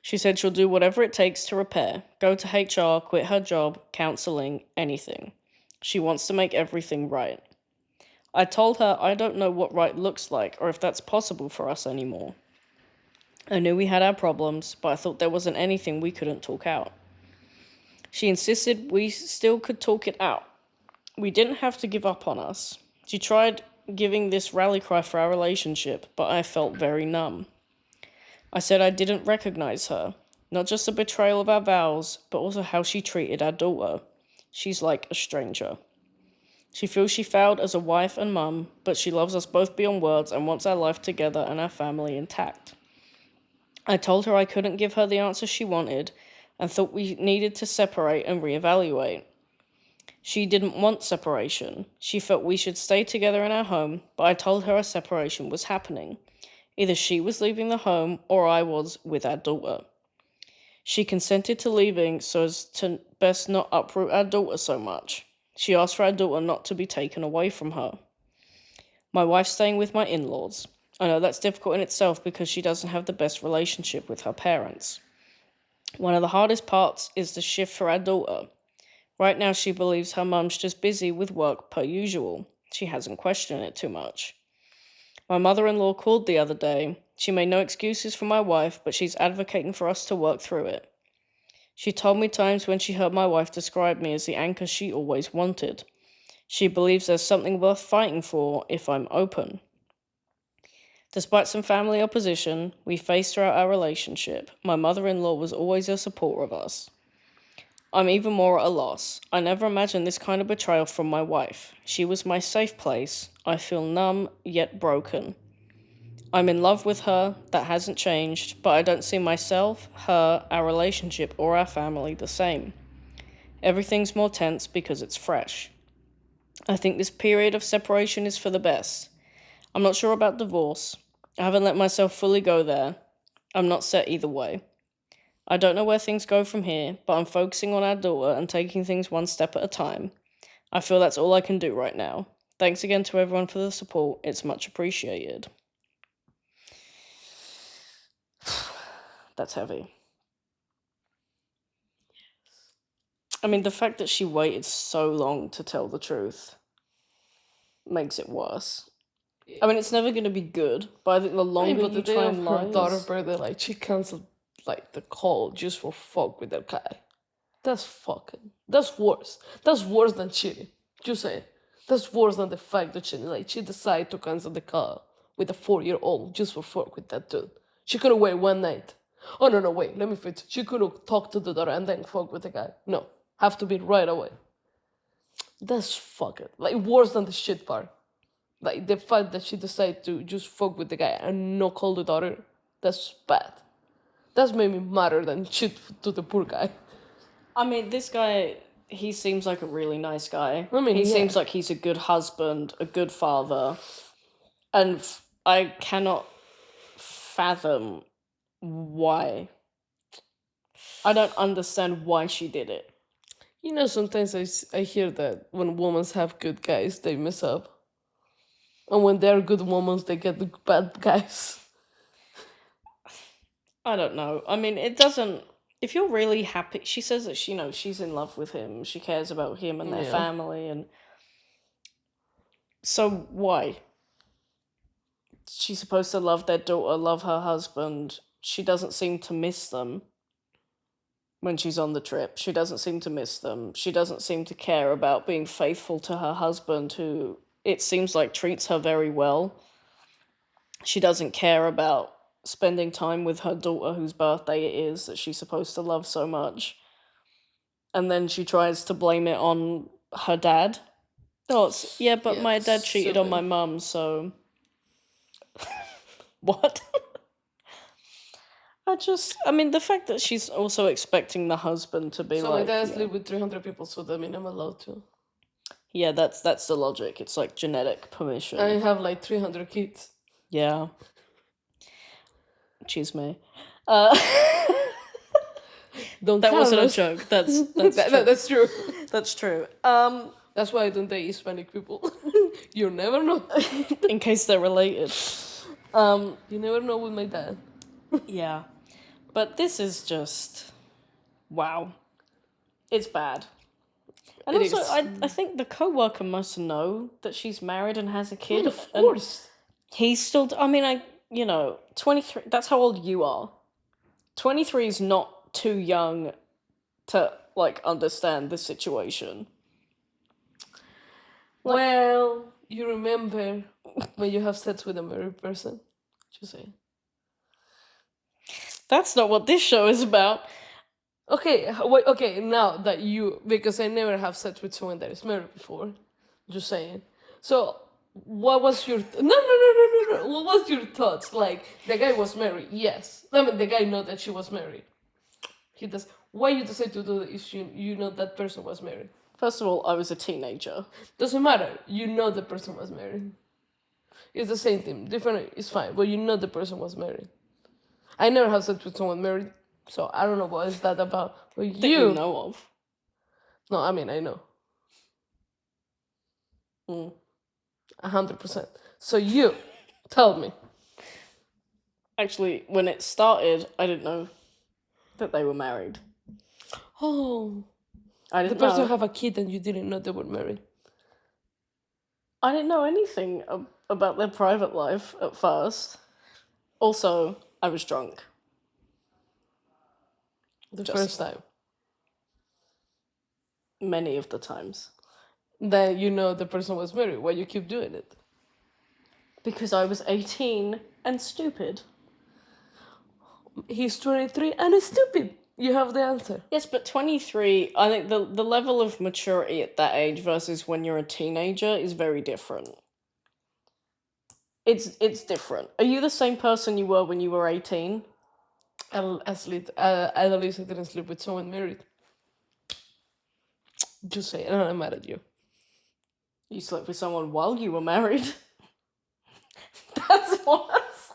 She said she'll do whatever it takes to repair, go to HR, quit her job, counseling, anything. She wants to make everything right. I told her I don't know what right looks like or if that's possible for us anymore. I knew we had our problems, but I thought there wasn't anything we couldn't talk out. She insisted we still could talk it out. We didn't have to give up on us. She tried giving this rally cry for our relationship, but I felt very numb. I said I didn't recognize her, not just the betrayal of our vows, but also how she treated our daughter. She's like a stranger. She feels she failed as a wife and mum, but she loves us both beyond words and wants our life together and our family intact. I told her I couldn't give her the answer she wanted and thought we needed to separate and reevaluate. She didn't want separation. She felt we should stay together in our home, but I told her a separation was happening. Either she was leaving the home or I was with our daughter. She consented to leaving so as to best not uproot our daughter so much. She asked for our daughter not to be taken away from her. My wife's staying with my in-laws. I know that's difficult in itself because she doesn't have the best relationship with her parents. One of the hardest parts is the shift for our daughter. Right now she believes her mum's just busy with work per usual. She hasn't questioned it too much. My mother-in-law called the other day. She made no excuses for my wife, but she's advocating for us to work through it. She told me times when she heard my wife describe me as the anchor she always wanted. She believes there's something worth fighting for if I'm open. Despite some family opposition we faced throughout our relationship, my mother-in-law was always a supporter of us. I'm even more at a loss. I never imagined this kind of betrayal from my wife. She was my safe place. I feel numb yet broken. I'm in love with her, that hasn't changed, but I don't see myself, her, our relationship, or our family the same. Everything's more tense because it's fresh. I think this period of separation is for the best. I'm not sure about divorce. I haven't let myself fully go there. I'm not set either way. I don't know where things go from here, but I'm focusing on our daughter and taking things one step at a time. I feel that's all I can do right now. Thanks again to everyone for the support. It's much appreciated. That's heavy. I mean, the fact that she waited so long to tell the truth makes it worse. I mean, it's never going to be good, but I think the longer but the you day try of and her lie, daughter's birthday, like, she canceled, like, the call just for fuck with that guy. That's fucking. That's worse. That's worse than cheating. Just say it. That's worse than the fact that she decided to cancel the call with a 4-year-old just for fuck with that dude. She could have waited one night. Oh no, wait, let me fix it. She could have talked to the daughter and then fuck with the guy. No. Have to be right away. That's fucking, like, worse than the shit part. Like, the fact that she decided to just fuck with the guy and not call the daughter, that's bad. That's made me madder than shit to the poor guy. I mean, this guy, he seems like a really nice guy. I mean, he yeah. seems like he's a good husband, a good father. And I cannot fathom why. I don't understand why she did it. You know, sometimes I hear that when women have good guys, they mess up. And when they're good women, they get the bad guys. I don't know. I mean, it doesn't. If you're really happy, she says that she's in love with him. She cares about him and their Yeah. family, and so why? She's supposed to love their daughter, love her husband. She doesn't seem to miss them when she's on the trip. She doesn't seem to miss them. She doesn't seem to care about being faithful to her husband, who it seems like treats her very well. She doesn't care about spending time with her daughter, whose birthday it is, that she's supposed to love so much. And then she tries to blame it on her dad. Oh, but my dad cheated on my mum, so... What? I mean, the fact that she's also expecting the husband to be So like... my dad sleep with 300 people, so that means I'm allowed to. Yeah, that's the logic. It's like genetic permission. I have like 300 kids. Yeah. Chisme. Don't That tell wasn't a us. joke. That's That's true. That's true. That's why I don't date Hispanic people. You never know. In case they're related. You never know with my dad. Yeah. But this is just... Wow. It's bad. And It also, is. I think the coworker must know that she's married and has a kid. Of course. And he's still... I mean, 23... That's how old you are. 23 is not too young to, like, understand the situation. Well, you remember when you have sex with a married person? Just say. That's not what this show is about. Okay, wait, okay, now that because I never have sex with someone that is married before. Just saying. So, what was your... No. What was your thoughts? Like, the guy was married, yes. I mean, the guy know that she was married. He does. Why you decide to do it if you know that person was married? First of all, I was a teenager. Doesn't matter. You know the person was married. It's the same thing. Different, it's fine. But you know the person was married. I never have sex with someone married, so I don't know what is that about. But That you know of. No, I mean, I know. 100%. So you, tell me. Actually, when it started, I didn't know that they were married. Oh. I didn't The person know. have a kid and you didn't know they were married. I didn't know anything about their private life at first. Also, I was drunk. The Just first time. many of the times. Then you know the person was married. Why you keep doing it? Because I was 18 and stupid. He's 23 and is stupid. You have the answer. Yes, but 23, I think the level of maturity at that age versus when you're a teenager is very different. It's different. Are you the same person you were when you were 18? At least I didn't sleep with someone married. Just say, and I'm mad at you. You slept with someone while you were married. That's worse.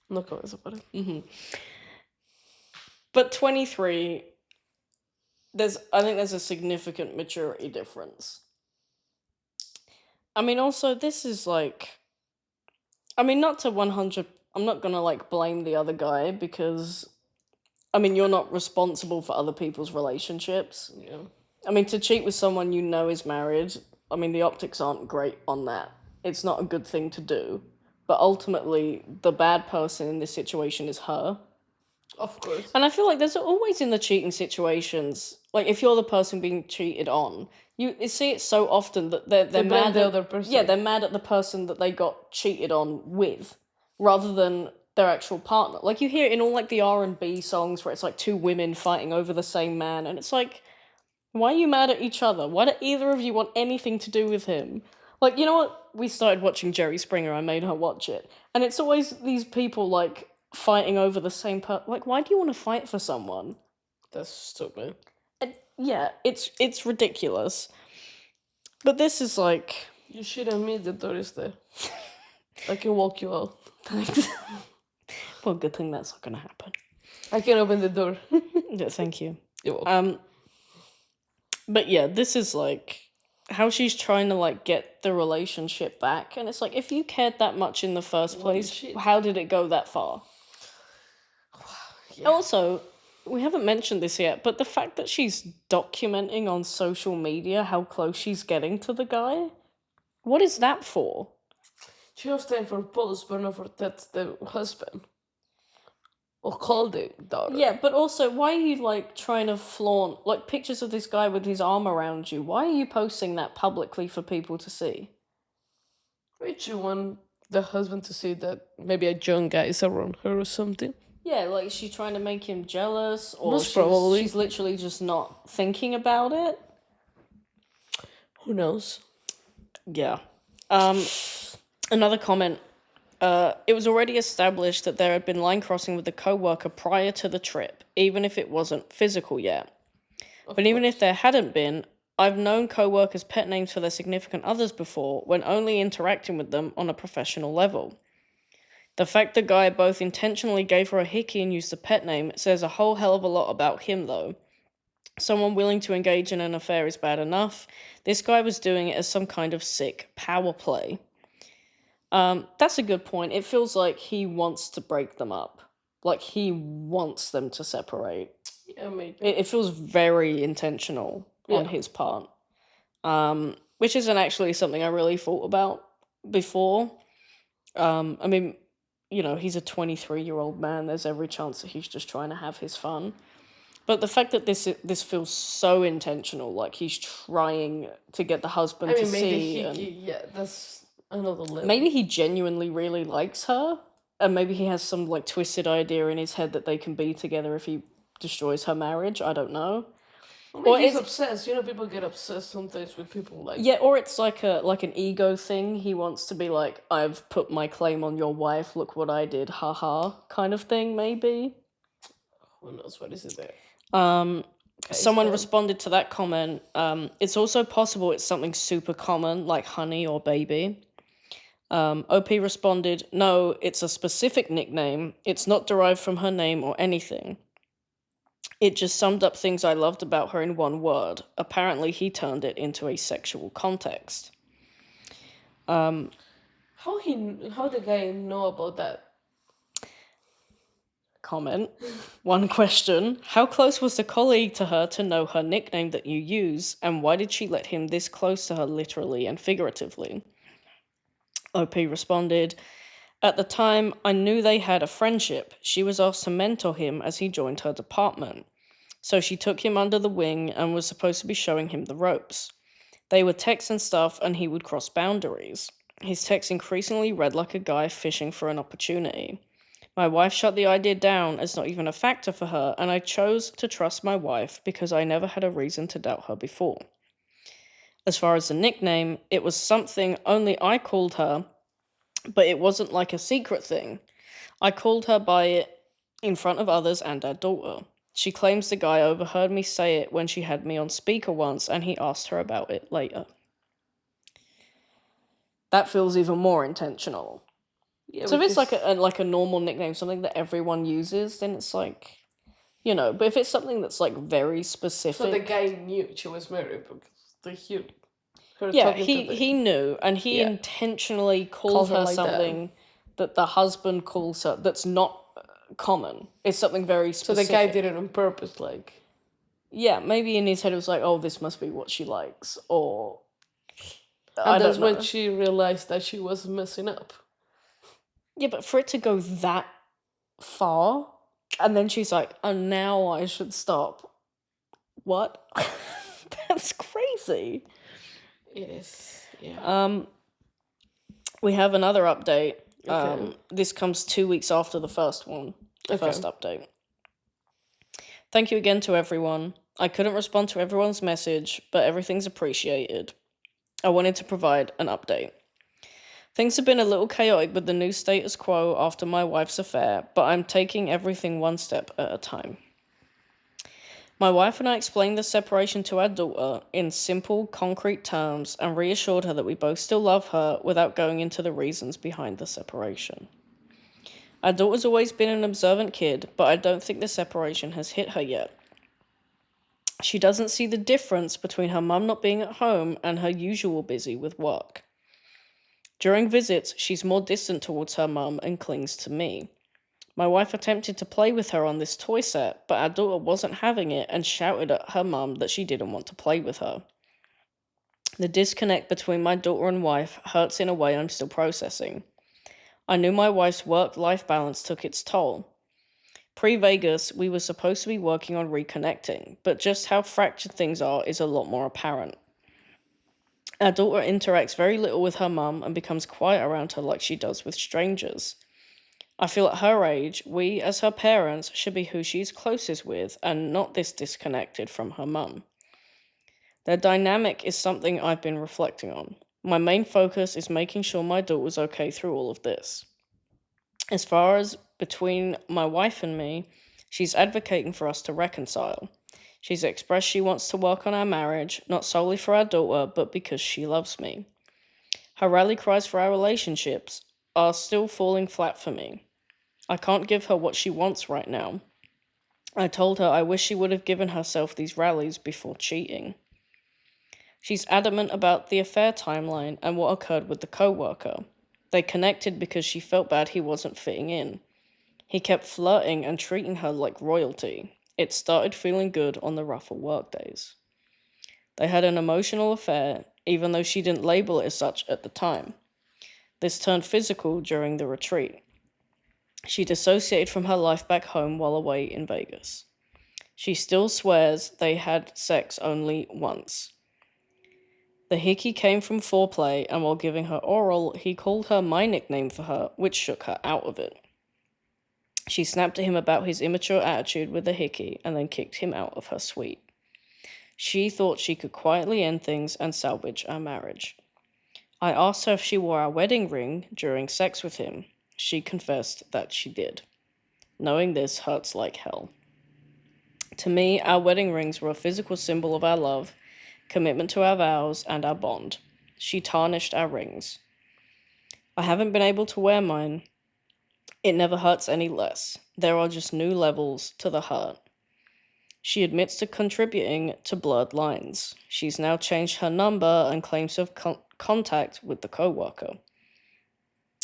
No comments about it. But 23, I think there's a significant maturity difference. I mean, also, this is like, I mean, not to 100, I'm not gonna like blame the other guy because, I mean, you're not responsible for other people's relationships. Yeah. I mean, to cheat with someone you know is married, I mean, the optics aren't great on that. It's not a good thing to do. But ultimately, the bad person in this situation is her. Of course. And I feel like there's always in the cheating situations, like if you're the person being cheated on, you see it so often that they're They blame mad the at other person. yeah, they're mad at the person that they got cheated on with, rather than their actual partner. Like you hear it in all like the R&B songs where it's like two women fighting over the same man, and it's like, why are you mad at each other? Why do either of you want anything to do with him? Like, you know what? We started watching Jerry Springer. I made her watch it. And it's always these people, like, fighting over the same Like, why do you want to fight for someone? That's stupid. And, yeah, it's ridiculous. But this is like... You should admit the door is there. I can walk you out. Thanks. Well, good thing that's not going to happen. I can open the door. Yeah, thank you. You're welcome. But yeah, this is like how she's trying to like get the relationship back, and it's like if you cared that much in the first place, shit. how did it go that far? Yeah. Also, we haven't mentioned this yet, but the fact that she's documenting on social media how close she's getting to the guy, what is that for? She has time for posts, but not for text the husband. Or call the daughter. Yeah, but also, why are you like trying to flaunt like pictures of this guy with his arm around you? Why are you posting that publicly for people to see? Wait, you want the husband to see that maybe a young guy is around her or something? Yeah, like she's trying to make him jealous, or Most probably. she's literally just not thinking about it. Who knows? Yeah. Another comment. It was already established that there had been line crossing with the coworker prior to the trip, even if it wasn't physical yet. But even if there hadn't been, I've known coworkers' pet names for their significant others before when only interacting with them on a professional level. The fact the guy both intentionally gave her a hickey and used the pet name says a whole hell of a lot about him, though. Someone willing to engage in an affair is bad enough. This guy was doing it as some kind of sick power play. That's a good point. It feels like he wants to break them up. Like he wants them to separate. Yeah, maybe. It feels very intentional on his part. Which isn't actually something I really thought about before. I mean, you know, he's a 23-year-old man. There's every chance that he's just trying to have his fun. But the fact that this feels so intentional, like he's trying to get the husband to see. Yeah, that's another level. Maybe he genuinely really likes her, and maybe he has some like twisted idea in his head that they can be together if he destroys her marriage. I don't know. Or he's obsessed. You know, people get obsessed sometimes with people like... Yeah, or it's like an ego thing. He wants to be like, I've put my claim on your wife, look what I did, haha, kind of thing, maybe. Who knows what is it there? Someone responded to that comment. It's also possible it's something super common, like honey or baby. OP responded, no, it's a specific nickname. It's not derived from her name or anything. It just summed up things I loved about her in one word. Apparently, he turned it into a sexual context. How the guy know about that? comment. One question. How close was the colleague to her to know her nickname that you use, and why did she let him this close to her literally and figuratively? OP responded, at the time, I knew they had a friendship. She was asked to mentor him as he joined her department. So she took him under the wing and was supposed to be showing him the ropes. They would text and stuff, and he would cross boundaries. His text increasingly read like a guy fishing for an opportunity. My wife shut the idea down as not even a factor for her, and I chose to trust my wife because I never had a reason to doubt her before. As far as the nickname, it was something only I called her, but it wasn't like a secret thing. I called her by it in front of others and our daughter. She claims the guy overheard me say it when she had me on speaker once, and he asked her about it later. That feels even more intentional. Yeah, So if it's because- like a normal nickname, something that everyone uses, then it's like, you know. But if it's something that's like very specific, so the guy knew she was married because they hear her yeah, talking to the... he knew, and he Yeah. intentionally Called called her her like that. something that the husband calls her that's not common. It's something very So the specific. guy did it on purpose, like... Yeah, maybe in his head it was like, oh, this must be what she likes, or I And don't that's know. when she realized that she was messing up. Yeah, but for it to go that far, and then she's like, oh, now I should stop. What? That's crazy. It is, yeah. We have another update. Okay. This comes 2 weeks after the first one, the Okay. first update. Thank you again to everyone. I couldn't respond to everyone's message, but everything's appreciated. I wanted to provide an update. Things have been a little chaotic with the new status quo after my wife's affair, but I'm taking everything one step at a time. My wife and I explained the separation to our daughter in simple, concrete terms and reassured her that we both still love her without going into the reasons behind the separation. Our daughter's always been an observant kid, but I don't think the separation has hit her yet. She doesn't see the difference between her mum not being at home and her usual busy with work. During visits, she's more distant towards her mum and clings to me. My wife attempted to play with her on this toy set, but our daughter wasn't having it and shouted at her mum that she didn't want to play with her. The disconnect between my daughter and wife hurts in a way I'm still processing. I knew my wife's work-life balance took its toll. Pre-Vegas, we were supposed to be working on reconnecting, but just how fractured things are is a lot more apparent. Our daughter interacts very little with her mum and becomes quiet around her like she does with strangers. I feel at her age, we as her parents should be who she's closest with and not this disconnected from her mum. Their dynamic is something I've been reflecting on. My main focus is making sure my daughter's okay through all of this. As far as between my wife and me, she's advocating for us to reconcile. She's expressed she wants to work on our marriage, not solely for our daughter, but because she loves me. Her rally cries for our relationships are still falling flat for me. I can't give her what she wants right now. I told her I wish she would have given herself these rallies before cheating. She's adamant about the affair timeline and what occurred with the coworker. They connected because she felt bad he wasn't fitting in. He kept flirting and treating her like royalty. It started feeling good on the rougher work days. They had an emotional affair, even though she didn't label it as such at the time. This turned physical during the retreat. She dissociated from her life back home while away in Vegas. She still swears they had sex only once. The hickey came from foreplay, and while giving her oral, he called her my nickname for her, which shook her out of it. She snapped at him about his immature attitude with the hickey and then kicked him out of her suite. She thought she could quietly end things and salvage our marriage. I asked her if she wore our wedding ring during sex with him. She confessed that she did. Knowing this hurts like hell. To me, our wedding rings were a physical symbol of our love, commitment to our vows, and our bond. She tarnished our rings. I haven't been able to wear mine. It never hurts any less. There are just new levels to the hurt. She admits to contributing to blurred lines. She's now changed her number and claims to have contact with the coworker.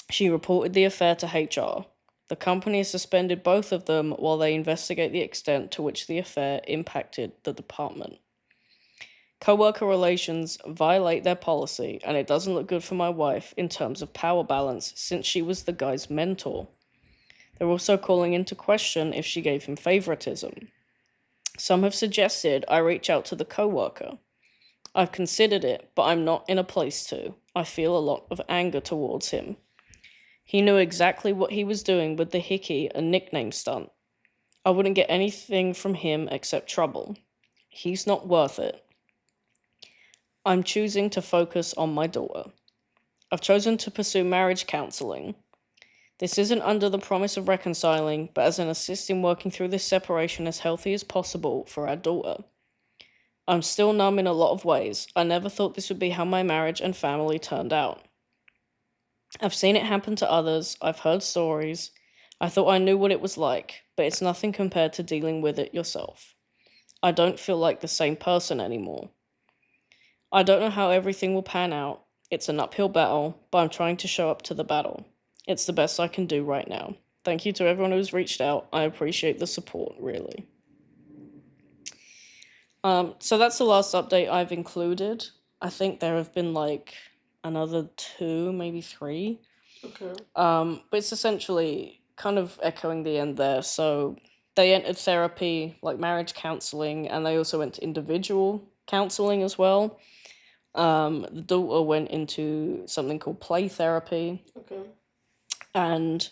She reported the affair to HR. The company has suspended both of them while they investigate the extent to which the affair impacted the department. Coworker relations violate their policy, and it doesn't look good for my wife in terms of power balance since she was the guy's mentor. They're also calling into question if she gave him favoritism. Some have suggested I reach out to the coworker. I've considered it, but I'm not in a place to. I feel a lot of anger towards him. He knew exactly what he was doing with the Hickey, a nickname stunt. I wouldn't get anything from him except trouble. He's not worth it. I'm choosing to focus on my daughter. I've chosen to pursue marriage counseling. This isn't under the promise of reconciling, but as an assist in working through this separation as healthy as possible for our daughter. I'm still numb in a lot of ways. I never thought this would be how my marriage and family turned out. I've seen it happen to others. I've heard stories. I thought I knew what it was like, but it's nothing compared to dealing with it yourself. I don't feel like the same person anymore. I don't know how everything will pan out. It's an uphill battle, but I'm trying to show up to the battle. It's the best I can do right now. Thank you to everyone who's reached out. I appreciate the support, really. So that's the last update I've included. I think there have been like another 2, maybe 3. Okay. But it's essentially kind of echoing the end there. So they entered therapy, like marriage counseling, and they also went to individual counseling as well. The daughter went into something called play therapy, Okay. and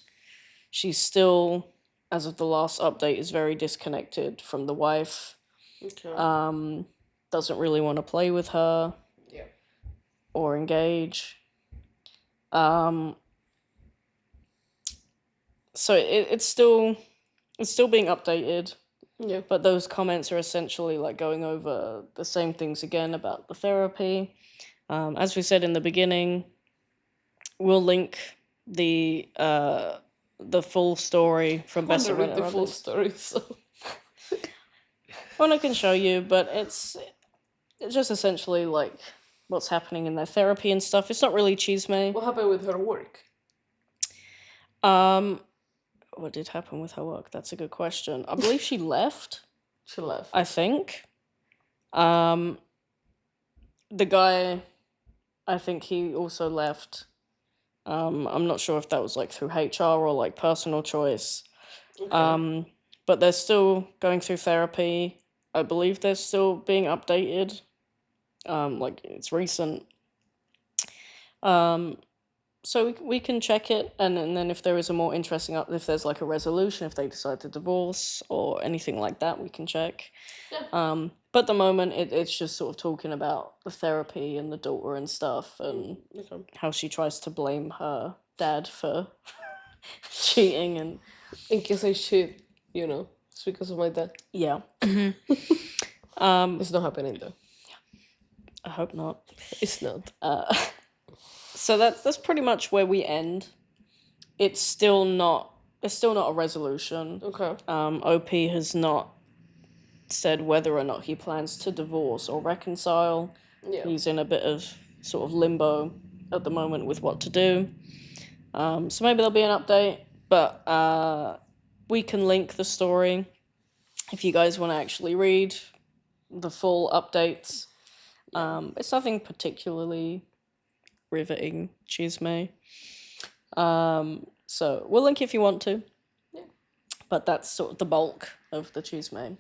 she's still, as of the last update, is very disconnected from the wife. Okay. Doesn't really want to play with her Yeah. or engage. So it's still being updated, Yeah. but those comments are essentially like going over the same things again about the therapy. As we said in the beginning, we'll link the full story from I Best want to of read the Reddit full updates. story, so. Well, I can show you, but it's just essentially like what's happening in their therapy and stuff. It's not really chisme. What happened with her work? What did happen with her work? That's a good question. I believe she left. She left. I think. The guy, I think he also left. I'm not sure if that was like through HR or like personal choice. Okay. But they're still going through therapy. I believe they're still being updated. Like it's recent. So we can check it, and then if there is a more interesting if there's like a resolution, if they decide to divorce or anything like that, we can check. Yeah. But at the moment, it's just sort of talking about the therapy and the daughter and stuff, and Okay. how she tries to blame her dad for cheating, and In case I shit, it's because of my dad. yeah. It's not happening though. I hope not. It's not. So that's pretty much where we end. It's still not a resolution. Okay. OP has not said whether or not he plans to divorce or reconcile. Yeah. He's in a bit of sort of limbo at the moment with what to do. So maybe there'll be an update, but we can link the story if you guys want to actually read the full updates. It's nothing particularly riveting, chisme. So we'll link if you want to. Yeah. But that's sort of the bulk of the chisme.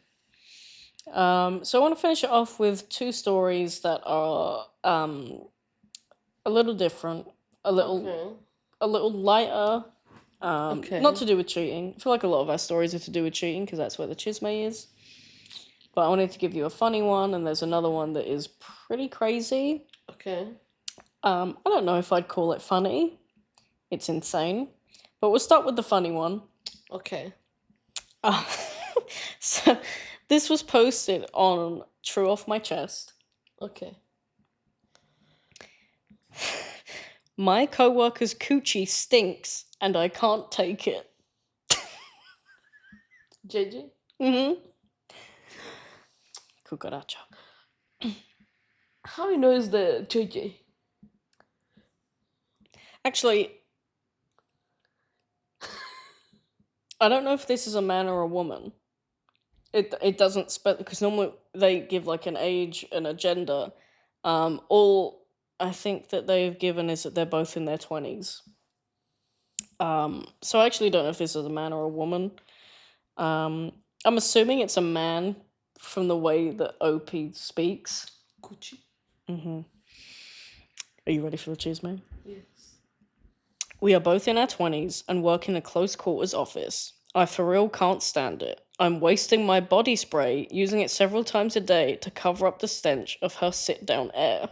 So I want to finish it off with 2 stories that are a little different, a little lighter. Okay. Not to do with cheating. I feel like a lot of our stories are to do with cheating because that's where the chisme is. But I wanted to give you a funny one, and there's another one that is pretty crazy. Okay. I don't know if I'd call it funny. It's insane. But we'll start with the funny one. Okay. So this was posted on True Off My Chest. Okay. My coworker's coochie stinks and I can't take it. JJ? Mm-hmm. Cucaracha. How you know is the JJ? Actually, I don't know if this is a man or a woman. It doesn't because normally they give like an age and a gender. All I think that they've given is that they're both in their 20s. So I actually don't know if this is a man or a woman. Um, I'm assuming it's a man from the way that OP speaks. Gucci. Hmm. Are you ready for the chisme? Yes. We are both in our 20s and work in a close quarters office. I for real can't stand it. I'm wasting my body spray, using it several times a day to cover up the stench of her sit down air.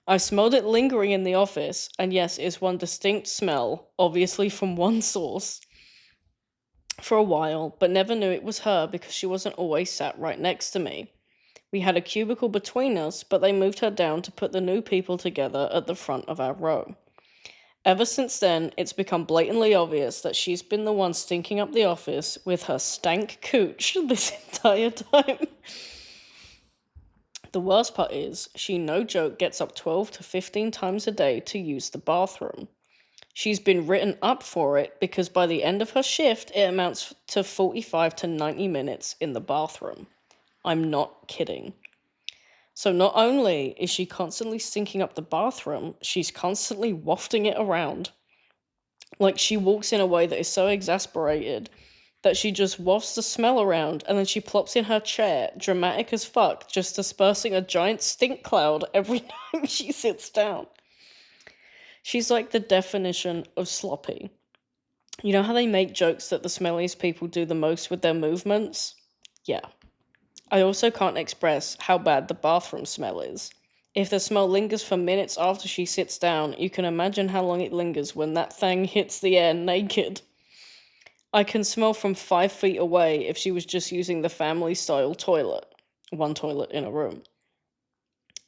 I smelled it lingering in the office, and yes, it's one distinct smell, obviously from one source, for a while, but never knew it was her because she wasn't always sat right next to me. We had a cubicle between us, but they moved her down to put the new people together at the front of our row. Ever since then, it's become blatantly obvious that she's been the one stinking up the office with her stank cooch this entire time. The worst part is, she no joke gets up 12 to 15 times a day to use the bathroom. She's been written up for it because by the end of her shift, it amounts to 45 to 90 minutes in the bathroom. I'm not kidding. So not only is she constantly stinking up the bathroom, she's constantly wafting it around. Like she walks in a way that is so exasperated that she just wafts the smell around and then she plops in her chair, dramatic as fuck, just dispersing a giant stink cloud every time she sits down. She's like the definition of sloppy. You know how they make jokes that the smelliest people do the most with their movements? Yeah. I also can't express how bad the bathroom smell is. If the smell lingers for minutes after she sits down, you can imagine how long it lingers when that thing hits the air naked. I can smell from 5 feet away if she was just using the family style toilet, one toilet in a room.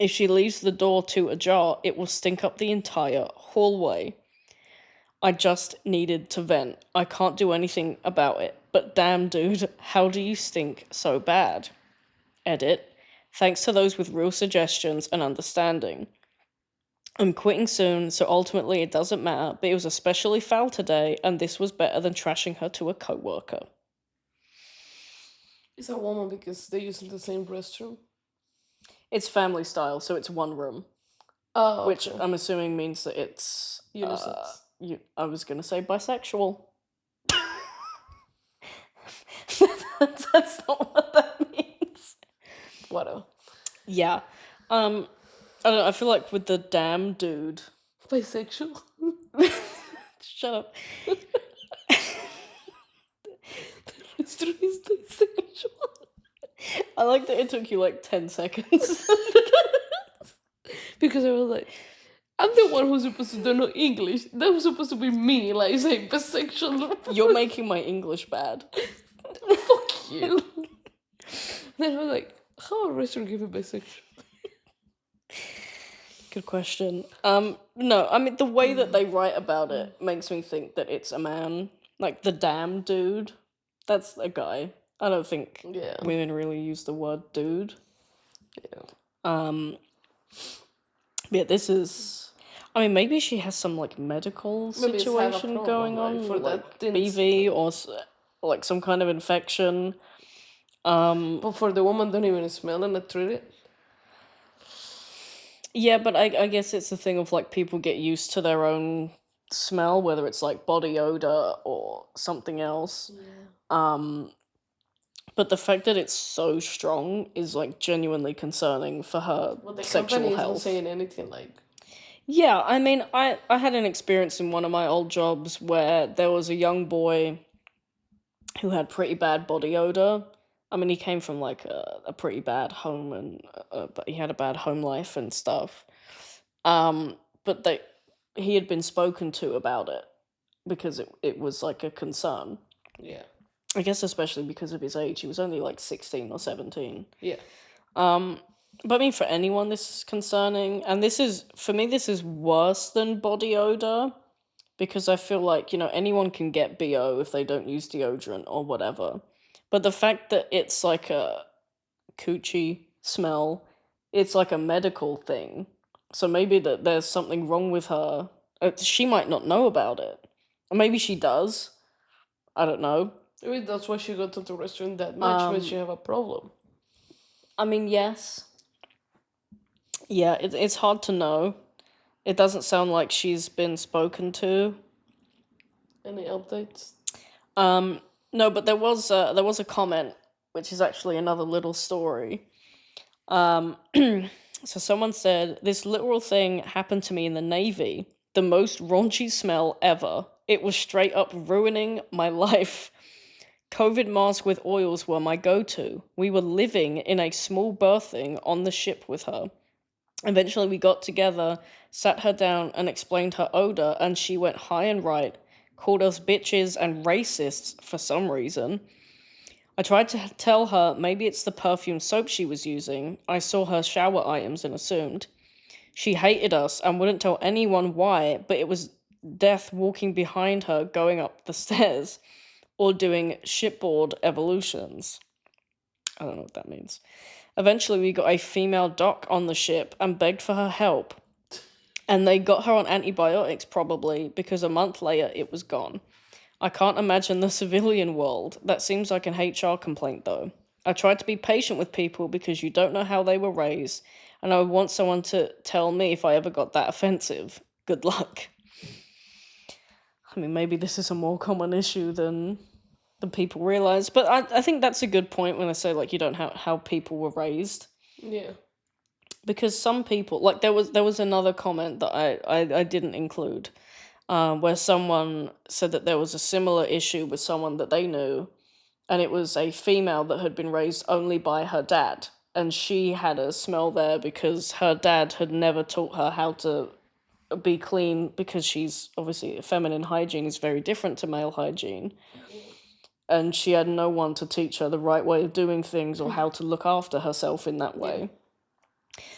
If she leaves the door too ajar, it will stink up the entire hallway. I just needed to vent. I can't do anything about it, but damn, dude, how do you stink so bad? Edit. Thanks to those with real suggestions and understanding. I'm quitting soon, so ultimately it doesn't matter, but it was especially foul today, and this was better than trashing her to a coworker. It's a woman because they use the same restroom. It's family style, so it's one room, Oh, which okay. I'm assuming means that it's Unisex. I was gonna say bisexual. That's not what that means. Whatever. Yeah. I don't know, I feel like with the damn dude. Bisexual. Shut up. The restroom is bisexual. I like that it took you like 10 seconds. Because I was like, I'm the one who's supposed to don't know English. That was supposed to be me, like saying bisexual. You're making my English bad. Fuck you. Then I was like, how a restaurant give a bisexual? Good question. No, I mean the way that they write about it makes me think that it's a man. Like the damn dude. That's a guy. I don't think Yeah. women really use the word dude. Yeah. Yeah, this is. I mean, maybe she has some like medical Maybe it's have a situation problem, going like, on, for like that didn't- BV or like some kind of infection. But for the woman, don't even smell and not treat it. Yeah, but I guess it's a thing of like people get used to their own smell, whether it's like body odor or something else. But the fact that it's so strong is like genuinely concerning for her But the sexual company isn't health. saying anything like. Yeah, I mean, I had an experience in one of my old jobs where there was a young boy who had pretty bad body odor. I mean, he came from like a pretty bad home, and but he had a bad home life and stuff. But he had been spoken to about it because it was like a concern. Yeah. I guess especially because of his age. He was only like 16 or 17. Yeah. But I mean, for anyone, this is concerning. And this is, for me, this is worse than body odor because I feel like, anyone can get BO if they don't use deodorant or whatever. But the fact that it's like a coochie smell, it's like a medical thing. So maybe that there's something wrong with her. She might not know about it. Or maybe she does. I don't know. Maybe that's why she got to the restaurant that much when she Um, have a problem. I mean, yes. Yeah, it's hard to know. It doesn't sound like she's been spoken to. Any updates? Um, no, but there was a comment, which is actually another little story. Um, so someone said this literal thing happened to me in the Navy. The most raunchy smell ever. It was straight up ruining my life. COVID mask with oils were my go-to. We were living in a small berthing on the ship with her. Eventually, we got together, sat her down, and explained her odor, and she went high and right, called us bitches and racists for some reason. I tried to tell her maybe it's the perfume soap she was using. I saw her shower items and assumed. She hated us and wouldn't tell anyone why, but it was death walking behind her going up the stairs or doing shipboard evolutions. I don't know what that means. Eventually, we got a female doc on the ship and begged for her help. And they got her on antibiotics, probably, because a month later it was gone. I can't imagine the civilian world. That seems like an HR complaint, though. I tried to be patient with people because you don't know how they were raised, and I would want someone to tell me if I ever got that offensive. Good luck. I mean, maybe this is a more common issue than people realize, but I think that's a good point when I say, like, you don't know how people were raised. Yeah. Because some people, like, there was another comment that I didn't include, where someone said that there was a similar issue with someone that they knew, and it was a female that had been raised only by her dad, and she had a smell there because her dad had never taught her how to be clean, because she's obviously feminine hygiene is very different to male hygiene, and she had no one to teach her the right way of doing things or how to look after herself in that Yeah. way.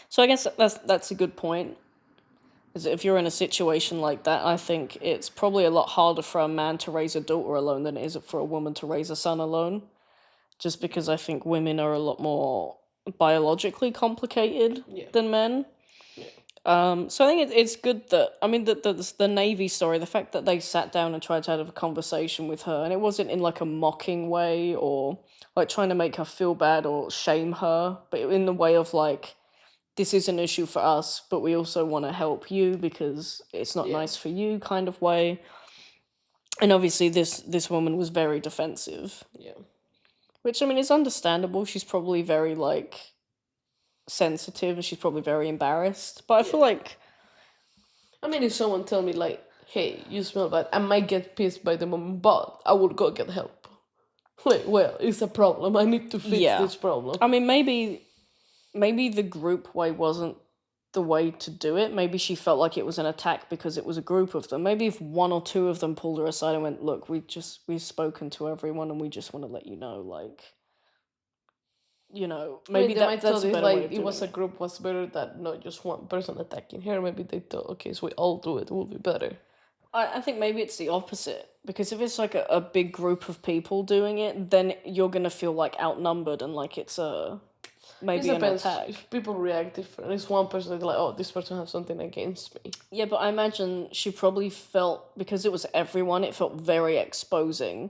So I guess that's a good point. Is that if you're in a situation like that, I think it's probably a lot harder for a man to raise a daughter alone than it is for a woman to raise a son alone. Just because I think women are a lot more biologically complicated Yeah. than men. Yeah. So I think it's good that, I mean, the Navy story, the fact that they sat down and tried to have a conversation with her, and it wasn't in like a mocking way or like trying to make her feel bad or shame her, but in the way of like, this is an issue for us, but we also want to help you because it's not Yeah. nice for you kind of way. And obviously this woman was very defensive, Yeah. which I mean is understandable. She's probably very like sensitive and she's probably very embarrassed. But I feel Yeah. like I mean, if someone tell me like, "Hey, you smell bad," I might get pissed by the moment, but I would go get help. Like, well, it's a problem. I need to fix yeah. this problem. I mean maybe the group way wasn't the way to do it. Maybe she felt like it was an attack because it was a group of them. Maybe if one or two of them pulled her aside and went, "Look, we've spoken to everyone and we just want to let you know, like, you know, I mean, maybe they might that's thought a it better way like of it doing was a it." group was better than not just one person attacking her. Maybe they thought, okay, so we all do it, will be better. I think maybe it's the opposite because if it's like a big group of people doing it, then you're gonna feel like outnumbered and like it's a It maybe an depends attack. if people react different. It's one person that's like, oh, this person has something against me. Yeah, but I imagine she probably felt because it was everyone, it felt very exposing.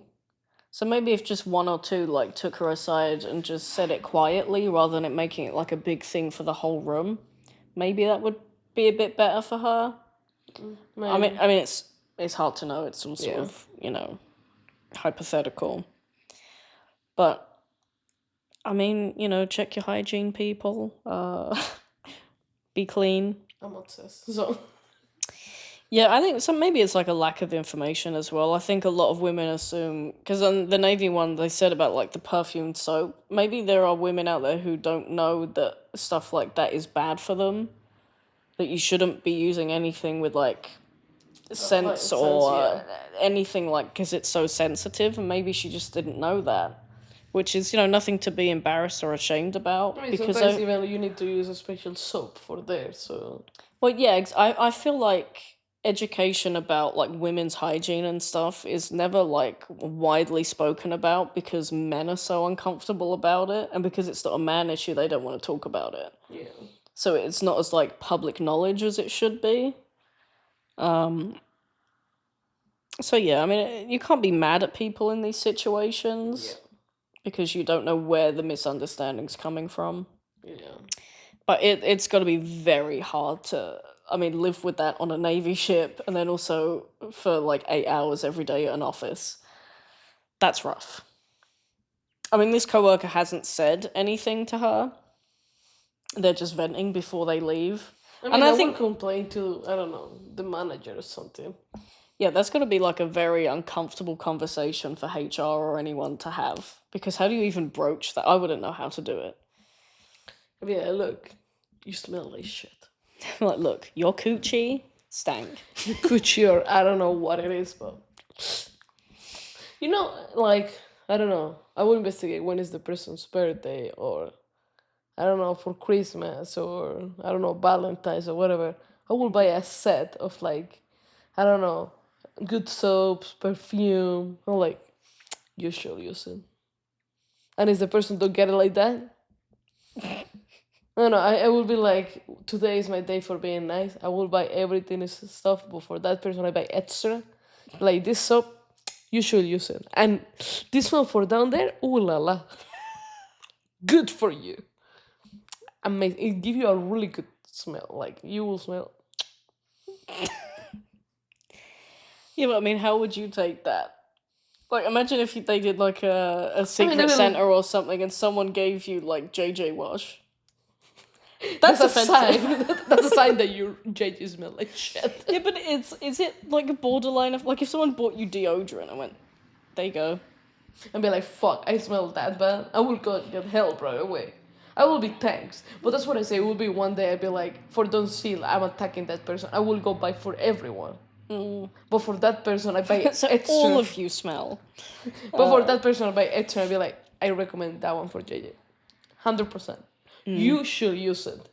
So maybe if just one or two like took her aside and just said it quietly rather than it making it like a big thing for the whole room, maybe that would be a bit better for her. Maybe. I mean it's hard to know. It's all sort Yeah. of, you know, hypothetical. But I mean, you know, check your hygiene, people. Be clean. I'm obsessed. So Yeah, I think some maybe it's like a lack of information as well. I think a lot of women assume because on the Navy one they said about like the perfumed soap. Maybe there are women out there who don't know that stuff like that is bad for them. That you shouldn't be using anything with like like, scents sense, or yeah. anything like because it's so sensitive. And maybe she just didn't know that, which is, you know, nothing to be embarrassed or ashamed about. I mean, Because sometimes even you need to use a special soap for there. So well, yeah, I feel like education about like women's hygiene and stuff is never like widely spoken about because men are so uncomfortable about it, and because it's not a man issue, they don't want to talk about it. yeah. So it's not as like public knowledge as it should be. Um, So yeah, I mean, you can't be mad at people in these situations because you don't know where the misunderstanding's coming from. Yeah. But it's got to be very hard to, I mean, live with that on a Navy ship and then also for like 8 hours every day at an office. That's rough. I mean, this coworker hasn't said anything to her. They're just venting before they leave. I mean, And I I would think, complain to, I don't know, the manager or something. yeah, that's got to be like a very uncomfortable conversation for HR or anyone to have. Because how do you even broach that? I wouldn't know how to do it. I mean, look, you smell like shit. Like, look, your coochie stank. You coochie or I don't know what it is, but you know, like I don't know. I will investigate when is the person's birthday, or I don't know, for Christmas, or I don't know, Valentine's or whatever. I will buy a set of like I don't know, good soaps, perfume. I'm like, you should use it. And if the person don't get it like that, no, no, I will be like, today is my day for being nice. I will buy everything and stuff, but for that person, I buy extra. Like this soap, you should use it. And this one for down there, ooh la la. Good for you. Amazing. It give you a really good smell. Like you will smell. Yeah, but I mean, how would you take that? Like, imagine if they did like a secret I mean, Santa or something, and someone gave you like JJ Wash. that's a offensive. sign. That's a sign that your JJ smell like shit. Yeah, but is it like a borderline of like if someone bought you deodorant and went, there you go. And be like, fuck, I smell that bad. I will go get help right away. I will be thanks. But that's what I say. It will be one day I'll be like, for don't see I'm attacking that person. I will go buy for everyone. But for that person, I buy So extra. all of you smell. But for that person, I buy extra. I'll be like, I recommend that one for JJ. 100%. You should use it.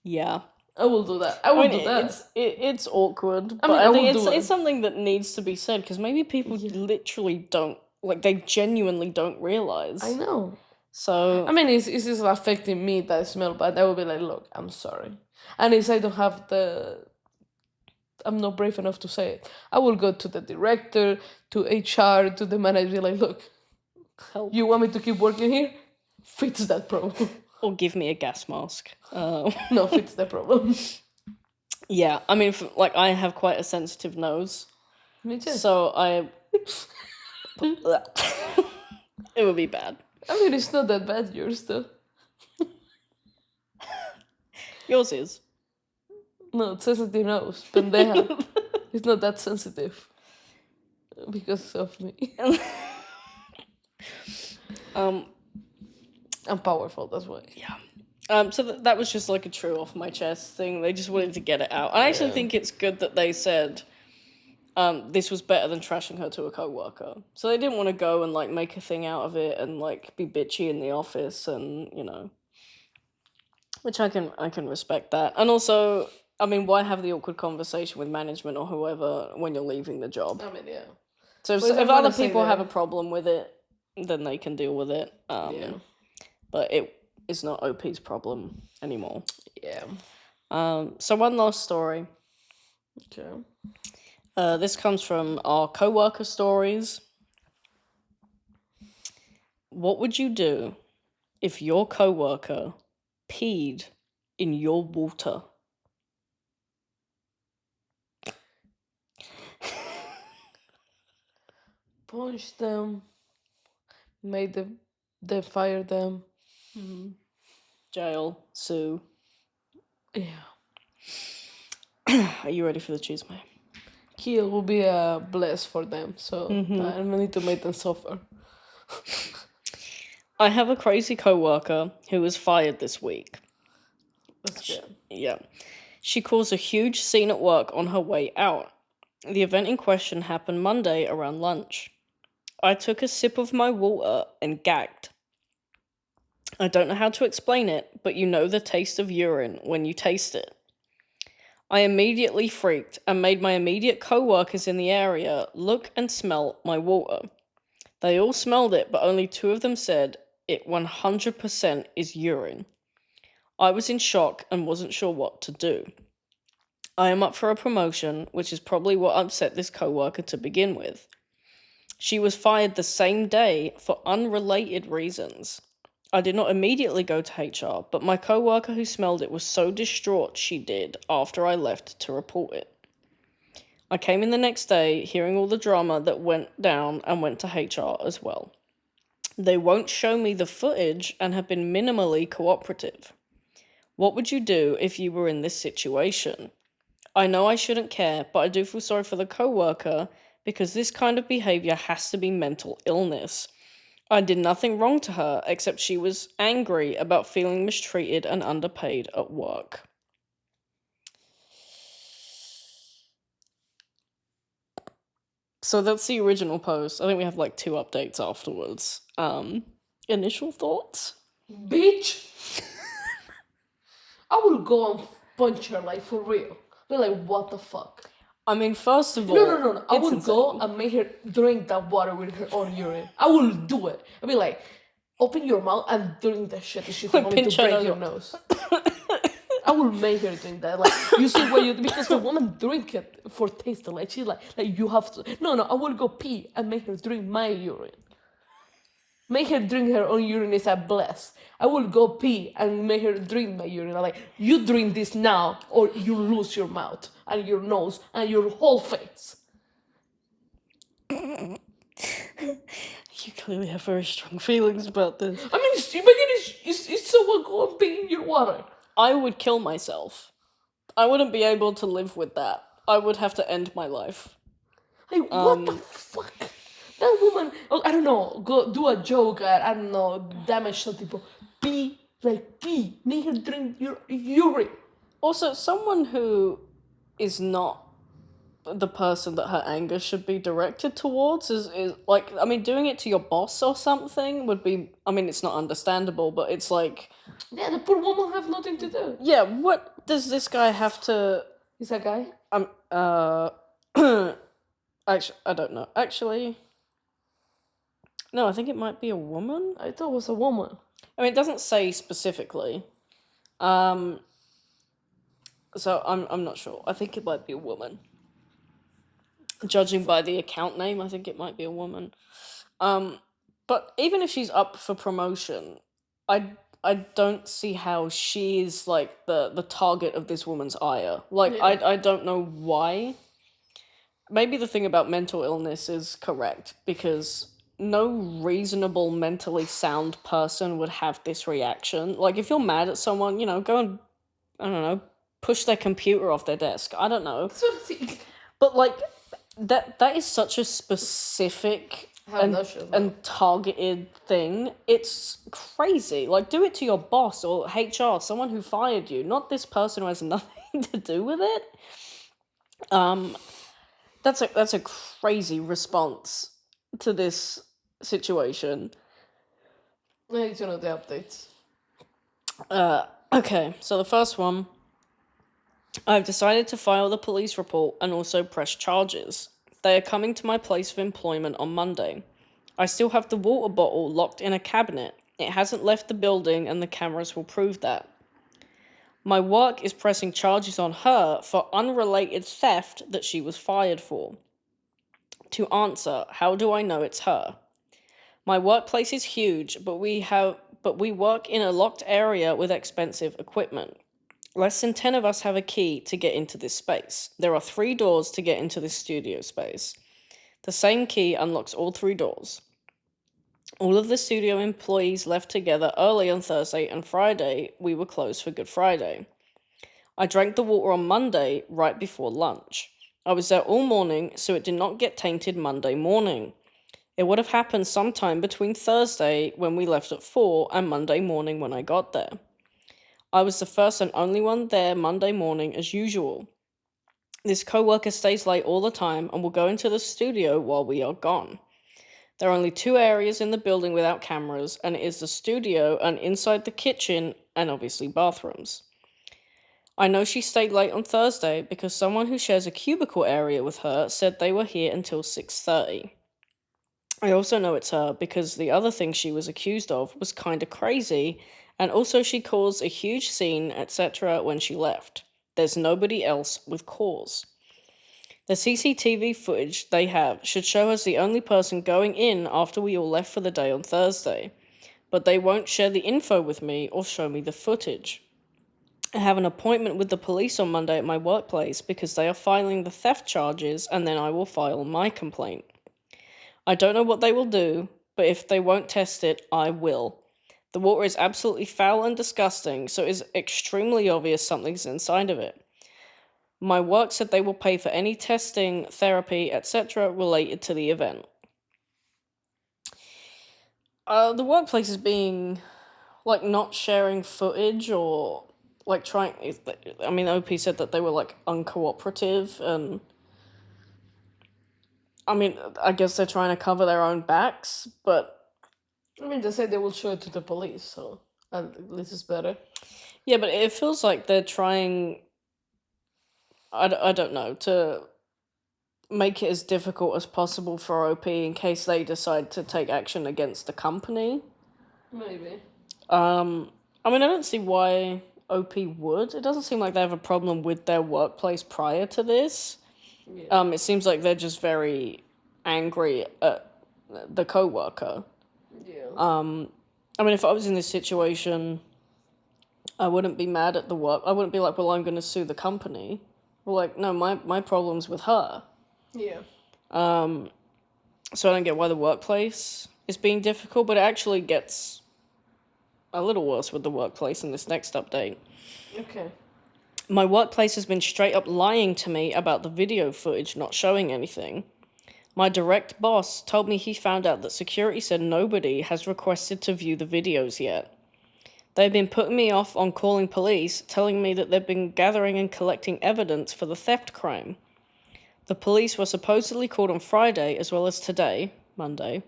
Yeah. I will do that. I will do that. It's awkward, but mean, I I think will do it. it's something that needs to be said because maybe people literally don't like they genuinely don't realize. I know. So I mean, it's just affecting me that smell bad. I will be like, look, I'm sorry. And if I don't have I'm not brave enough to say it. I will go to the director, to HR, to the manager, like, look, help you want me to keep working here? Fix that problem. or give me a gas mask. No, fix the problem. Yeah, I mean, like I have quite a sensitive nose, Me too. so it would be bad. I mean, it's not that bad, yours, though. Yours is. No, it's sensitive nose. Pendeja. It's not that sensitive. Because of me. I'm powerful, that's why. Yeah. So that was just like a true off my chest thing. They just wanted to get it out. I actually think it's good that they said this was better than trashing her to a coworker. So they didn't want to go and like make a thing out of it and like be bitchy in the office and which I can respect that. And also, I mean, why have the awkward conversation with management or whoever when you're leaving the job? I mean, yeah. So Well, if I'm other gonna say people have a that. problem with it, then they can deal with it. But it is not OP's problem anymore. Yeah. So one last story. Okay. This comes from our coworker stories. What would you do if your coworker peed in your water? Punch them. Made them. They fire them. Jail, sue. Yeah. Are you ready for the chisme? Kill will be a bless for them, so I need to make them suffer. I have a crazy coworker who was fired this week. That's good. Yeah. She caused a huge scene at work on her way out. The event in question happened Monday around lunch. I took a sip of my water and gagged. I don't know how to explain it, but you know the taste of urine when you taste it. I immediately freaked and made my immediate co-workers in the area look and smell my water. They all smelled it, but only 2 of them said it 100% is urine. I was in shock and wasn't sure what to do. I am up for a promotion, which is probably what upset this coworker to begin with. She was fired the same day for unrelated reasons. I did not immediately go to HR, but my coworker who smelled it was so distraught she did after I left to report it. I came in the next day, hearing all the drama that went down, and went to HR as well. They won't show me the footage and have been minimally cooperative. What would you do if you were in this situation? I know I shouldn't care, but I do feel sorry for the coworker because this kind of behavior has to be mental illness. I did nothing wrong to her except she was angry about feeling mistreated and underpaid at work. So that's the original post. I think we have like 2 updates afterwards. Initial thoughts? Bitch! I will go and punch her, like, for real. Be like, what the fuck? I mean, first of all, No. I it's will go insane. and make her drink that water with her own urine. I will do it. I'll be like, open your mouth and drink that shit if she's Like, going to pinch her break your nose. nose. I will make her drink that. Like, you see what you, because the woman drink it for taste. Like, she's like you have to. No, I will go pee and make her drink my urine. Make her drink her own urine is a bless. I will go pee and make her drink my urine. I'm like, you drink this now or you lose your mouth and your nose and your whole face. You clearly have very strong feelings about this. I mean, imagine it's someone go and pee in your water. I would kill myself. I wouldn't be able to live with that. I would have to end my life. Like, what the fuck? That woman, I don't know, go do a joke, I don't know, damage some people. Pee, make her drink your urine. Also, someone who is not the person that her anger should be directed towards is like, I mean, doing it to your boss or something would be, I mean, it's not understandable, but it's like, Yeah, the poor woman have nothing to do. yeah, what does this guy have to, Is that guy? actually, I don't know. Actually, no, I think it might be a woman. I thought it was a woman. I mean, it doesn't say specifically. So I'm not sure. I think it might be a woman. Judging by the account name, I think it might be a woman. But even if she's up for promotion, I don't see how she is like the target of this woman's ire. Like, Yeah. I don't know why. Maybe the thing about mental illness is correct because no reasonable mentally sound person would have this reaction. Like, if you're mad at someone, you know, go and, I don't know, push their computer off their desk. I don't know. So, But like that is such a specific and targeted thing. It's crazy. Like, do it to your boss or HR, someone who fired you, not this person who has nothing to do with it. That's a crazy response to this situation. I need to know the updates. Okay, so the first one, I've decided to file the police report and also press charges. They are coming to my place of employment on Monday. I still have the water bottle locked in a cabinet. It hasn't left the building and the cameras will prove that. My work is pressing charges on her for unrelated theft that she was fired for. To answer, how do I know it's her? My workplace is huge, but we work in a locked area with expensive equipment. Less than 10 of us have a key to get into this space. There are 3 doors to get into this studio space. The same key unlocks all 3 doors. All of the studio employees left together early on Thursday and Friday. We were closed for Good Friday. I drank the water on Monday right before lunch. I was there all morning, so it did not get tainted Monday morning. It would have happened sometime between Thursday when we left at 4 and Monday morning when I got there. I was the first and only one there Monday morning as usual. This coworker stays late all the time and will go into the studio while we are gone. There are only 2 areas in the building without cameras, and it is the studio and inside the kitchen and obviously bathrooms. I know she stayed late on Thursday because someone who shares a cubicle area with her said they were here until 6:30. I also know it's her because the other thing she was accused of was kinda crazy, and also she caused a huge scene, etc. when she left. There's nobody else with cause. The CCTV footage they have should show us the only person going in after we all left for the day on Thursday, but they won't share the info with me or show me the footage. I have an appointment with the police on Monday at my workplace because they are filing the theft charges, and then I will file my complaint. I don't know what they will do, but if they won't test it, I will. The water is absolutely foul and disgusting, so it is extremely obvious something's inside of it. My work said they will pay for any testing, therapy, etc. related to the event. The workplace is being, like, not sharing footage or, like, trying... I mean, OP said that they were, like, uncooperative, and... I mean, I guess they're trying to cover their own backs, but... I mean, they said they will show it to the police, so at least it's better. Yeah, but it feels like they're trying... I don't know, to make it as difficult as possible for OP in case they decide to take action against the company. Maybe. I mean, I don't see why OP would. It doesn't seem like they have a problem with their workplace prior to this. Yeah. It seems like they're just very angry at the coworker. Yeah. I mean, if I was in this situation, I wouldn't be mad at the work. I wouldn't be like, well, I'm going to sue the company. Well, like, no, my problem's with her. Yeah. So I don't get why the workplace is being difficult, but it actually gets a little worse with the workplace in this next update. Okay. My workplace has been straight up lying to me about the video footage not showing anything. My direct boss told me he found out that security said nobody has requested to view the videos yet. They've been putting me off on calling police, telling me that they've been gathering and collecting evidence for the theft crime. The police were supposedly called on Friday as well as today, Monday,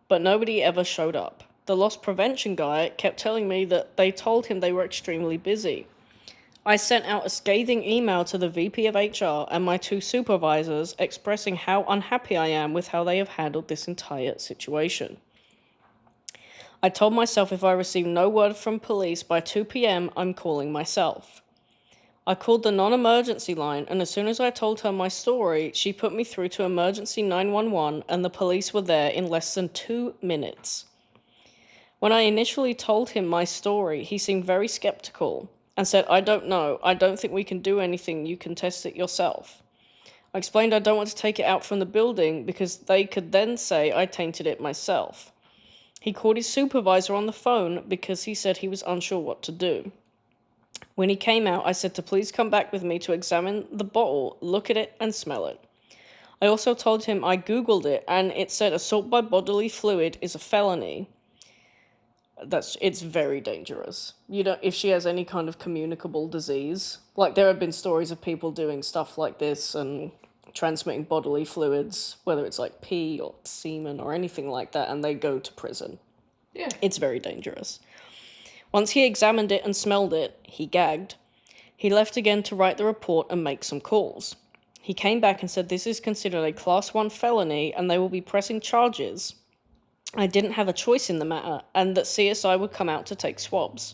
but nobody ever showed up. The loss prevention guy kept telling me that they told him they were extremely busy. I sent out a scathing email to the VP of HR and my 2 supervisors expressing how unhappy I am with how they have handled this entire situation. I told myself if I receive no word from police by 2 p.m., I'm calling myself. I called the non-emergency line, and as soon as I told her my story, she put me through to emergency 911, and the police were there in less than 2 minutes. When I initially told him my story, he seemed very skeptical and said, I don't know, I don't think we can do anything, you can test it yourself. I explained I don't want to take it out from the building because they could then say I tainted it myself. He called his supervisor on the phone because he said he was unsure what to do. When he came out, I said to please come back with me to examine the bottle, look at it, and smell it. I also told him I Googled it, and it said assault by bodily fluid is a felony. It's very dangerous. You know, if she has any kind of communicable disease, like there have been stories of people doing stuff like this and transmitting bodily fluids, whether it's like pee or semen or anything like that, and they go to prison. Yeah. It's very dangerous. Once he examined it and smelled it, he gagged. He left again to write the report and make some calls. He came back and said this is considered a Class 1 felony and they will be pressing charges. I didn't have a choice in the matter, and that CSI would come out to take swabs.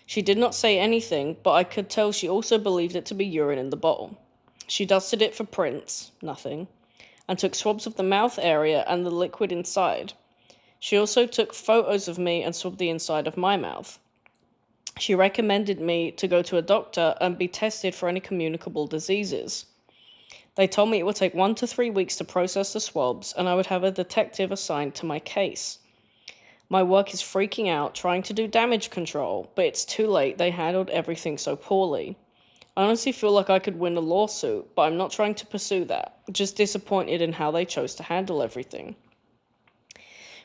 She did not say anything, but I could tell she also believed it to be urine in the bottle. She dusted it for prints, nothing, and took swabs of the mouth area and the liquid inside. She also took photos of me and swabbed the inside of my mouth. She recommended me to go to a doctor and be tested for any communicable diseases. They told me it would take 1 to 3 weeks to process the swabs, and I would have a detective assigned to my case. My work is freaking out, trying to do damage control, but it's too late. They handled everything so poorly. I honestly feel like I could win a lawsuit, but I'm not trying to pursue that. Just disappointed in how they chose to handle everything.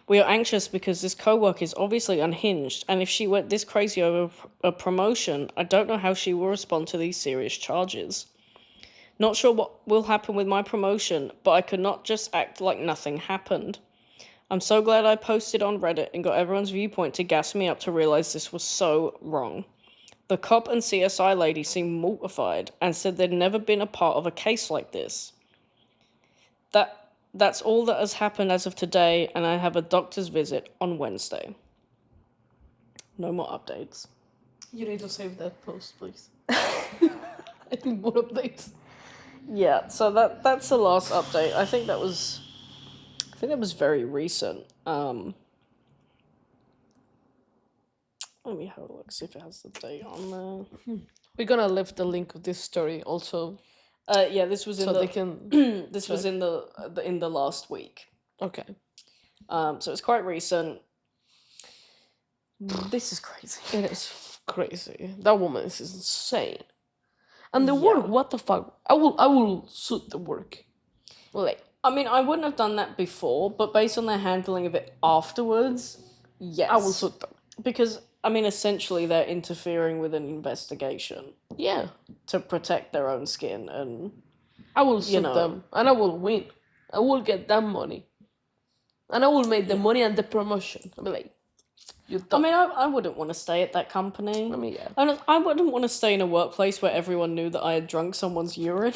We are anxious because this coworker is obviously unhinged, and if she went this crazy over a promotion, I don't know how she will respond to these serious charges. Not sure what will happen with my promotion, but I could not just act like nothing happened. I'm so glad I posted on Reddit and got everyone's viewpoint to gas me up to realize this was so wrong. The cop and CSI lady seemed mortified and said they'd never been a part of a case like this. That's all that has happened as of today, and I have a doctor's visit on Wednesday. No more updates. You need to save that post, please. Any more updates? Yeah, so that's the last update. I think that was very recent. Let me have a look, see if it has the date on there. We're gonna leave the link of this story also, Yeah, this was in so the they can. this was in the last week. Okay. So it's quite recent. This is crazy. It is crazy. That woman is insane. And the Yeah. work, what the fuck? I will suit the work. Like, I mean, I wouldn't have done that before, but based on their handling of it afterwards, yes. I will suit them. Because, I mean, essentially they're interfering with an investigation Yeah. to protect their own skin, and I will suit know. them. And I will win. I will get that money. And I will make the money and the promotion. I'll be like, you I don't. mean, I wouldn't want to stay at that company. I mean, yeah. I wouldn't want to stay in a workplace where everyone knew that I had drunk someone's urine.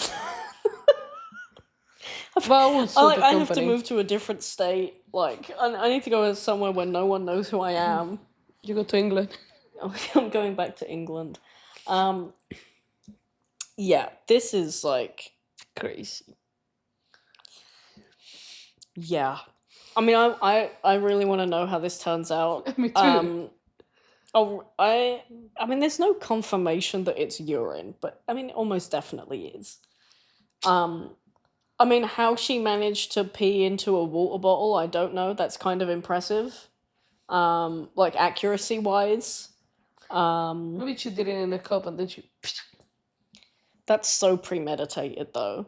But I will suit the I have to company. move to a different state. Like, I need to go somewhere where no one knows who I am. You go to England. I'm going back to England. Yeah, this is like Crazy. yeah. I mean, I really want to know how this turns out. Me too. I mean, there's no confirmation that it's urine, but I mean, it almost definitely is. I mean, how she managed to pee into a water bottle, I don't know. That's kind of impressive. Like accuracy wise. Maybe she did it in a cup and then she. That's so premeditated, though.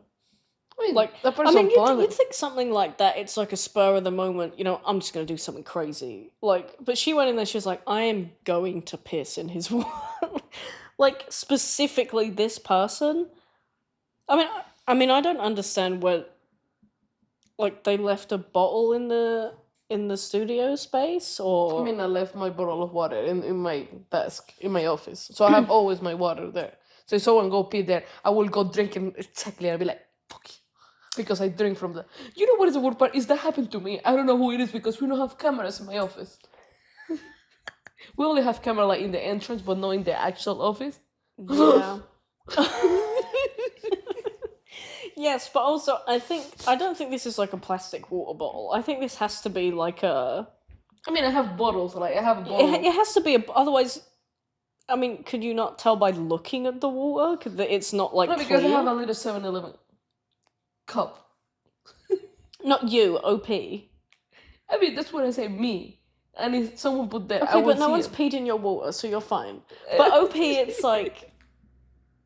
I mean, Like, the person I mean, planned you'd it. think something like that, it's like a spur of the moment, I'm just going to do something crazy. Like, but she went in there, she was like, I am going to piss in his water. Like, specifically this person. I mean, I don't understand what, like, they left a bottle in the studio space, or... I mean, I left my bottle of water in my desk, in my office. So I have always my water there. So if someone go pee there, I will go drink it exactly and I'll be like, fuck you. Because I drink from the... You know what is the worst part? Is that happened to me. I don't know who it is because we don't have cameras in my office. We only have camera like in the entrance, but not in the actual office. Yeah. Yes, but also I don't think this is like a plastic water bottle. I think this has to be like a... I mean, I have bottles. Like, I have a bottle. It has to be otherwise... I mean, could you not tell by looking at the water? It's not like No, because clear? I have a little 7-Eleven cup. Not you, OP. I mean, that's what I say, me. And if someone put that, I Okay, will but no see one's it. peed in your water, so you're fine. But OP, it's like...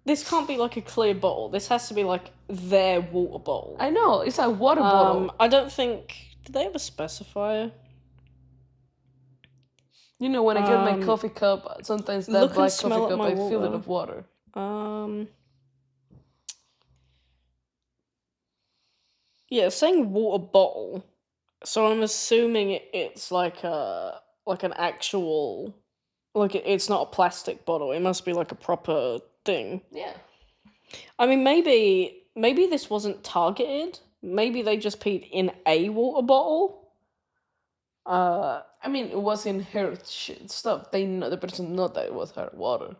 This can't be like a clear bottle. This has to be like their water bottle. I know, it's a water bottle. I don't think... Did they ever specify? You know, when I get my coffee cup, sometimes that look and black smell coffee at cup, my I fill it water. of water. Yeah, saying water bottle. So I'm assuming it's like an actual... Like, it's not a plastic bottle. It must be like a proper thing. Yeah. I mean, maybe this wasn't targeted. Maybe they just peed in a water bottle. I mean, it was in her stuff. They know, the person know that it was her water.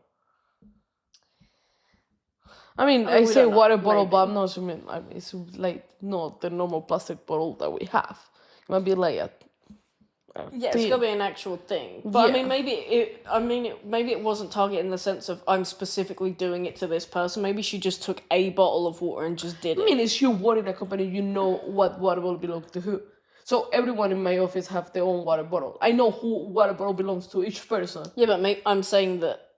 I mean, I we say don't know. water bottle, but Maybe. I'm not assuming. I mean, it's like not the normal plastic bottle that we have. It might be like a Yeah, it's thing. gotta be an actual thing. But I Yeah. mean, maybe it wasn't targeted in the sense of I'm specifically doing it to this person. Maybe she just took a bottle of water and just did I it. mean, it's you work in a company, you know what water bottle belongs to who. So everyone in my office have their own water bottle. I know who water bottle belongs to each person. Yeah, but I'm saying that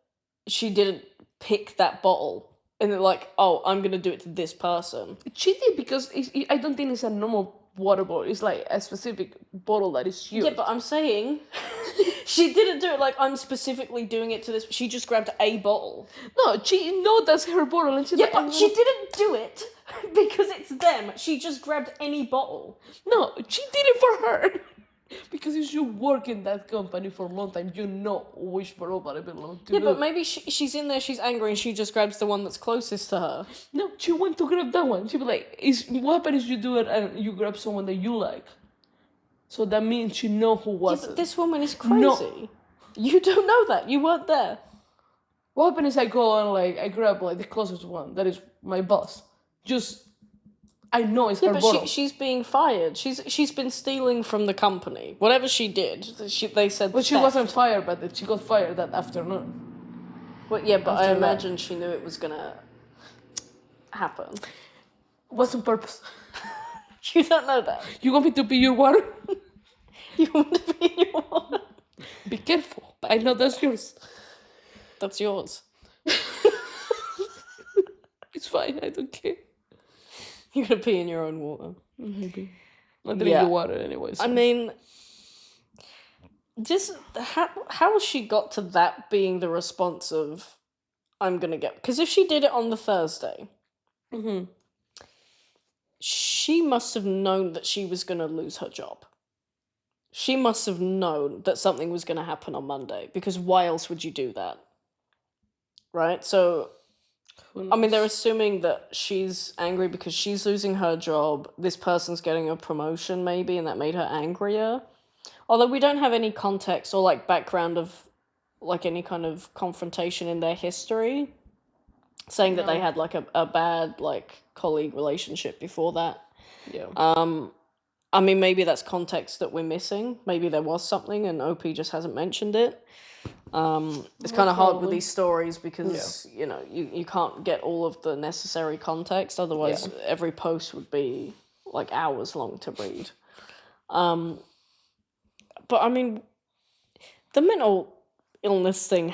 she didn't pick that bottle and they're like, oh, I'm gonna do it to this person. She did because I don't think it's a normal water bottle. It's like a specific bottle that is used. Yeah, but I'm saying she didn't do it like I'm specifically doing it to this. She just grabbed a bottle. No, she know that's her bottle, and she's Yeah, like, but she didn't do it because it's them. She just grabbed any bottle. No, she did it for her. Because if you work in that company for a long time, you know which bottle it belongs to. Yeah, but maybe she's in there, she's angry, and she just grabs the one that's closest to her. No, she went to grab that one. She'd be like, what happens if you do it and you grab someone that you like? So that means she know who was Yeah, but it. this woman is crazy. No. You don't know that. You weren't there. What happened is I go and like I grab like the closest one. That is my boss. Just I know it's Yeah, her but bottle. she's being fired. She's been stealing from the company. Whatever she did, they said. But she theft. wasn't fired, but she got fired that afternoon. Well, yeah, but I after that. imagine she knew it was gonna happen. What's on purpose? You don't know that. You want me to be your water? You want to be in your water. Be careful. I know that's yours. That's yours. It's fine. I don't care. You're gonna pee in your own water. Maybe. I drink your water anyway. So. I mean, just how she got to that being the response of I'm gonna get, because if she did it on the Thursday, she must have known that she was gonna lose her job. She must have known that something was gonna happen on Monday, because why else would you do that? Right? So I mean, they're assuming that she's angry because she's losing her job. This person's getting a promotion, maybe, and that made her angrier. Although we don't have any context or like background of like any kind of confrontation in their history, saying that they had like a bad like colleague relationship before that. Yeah. I mean, maybe that's context that we're missing. Maybe there was something and OP just hasn't mentioned it. It's kind of hard with these stories because, you know, you can't get all of the necessary context. Otherwise, every post would be like hours long to read. But I mean, the mental illness thing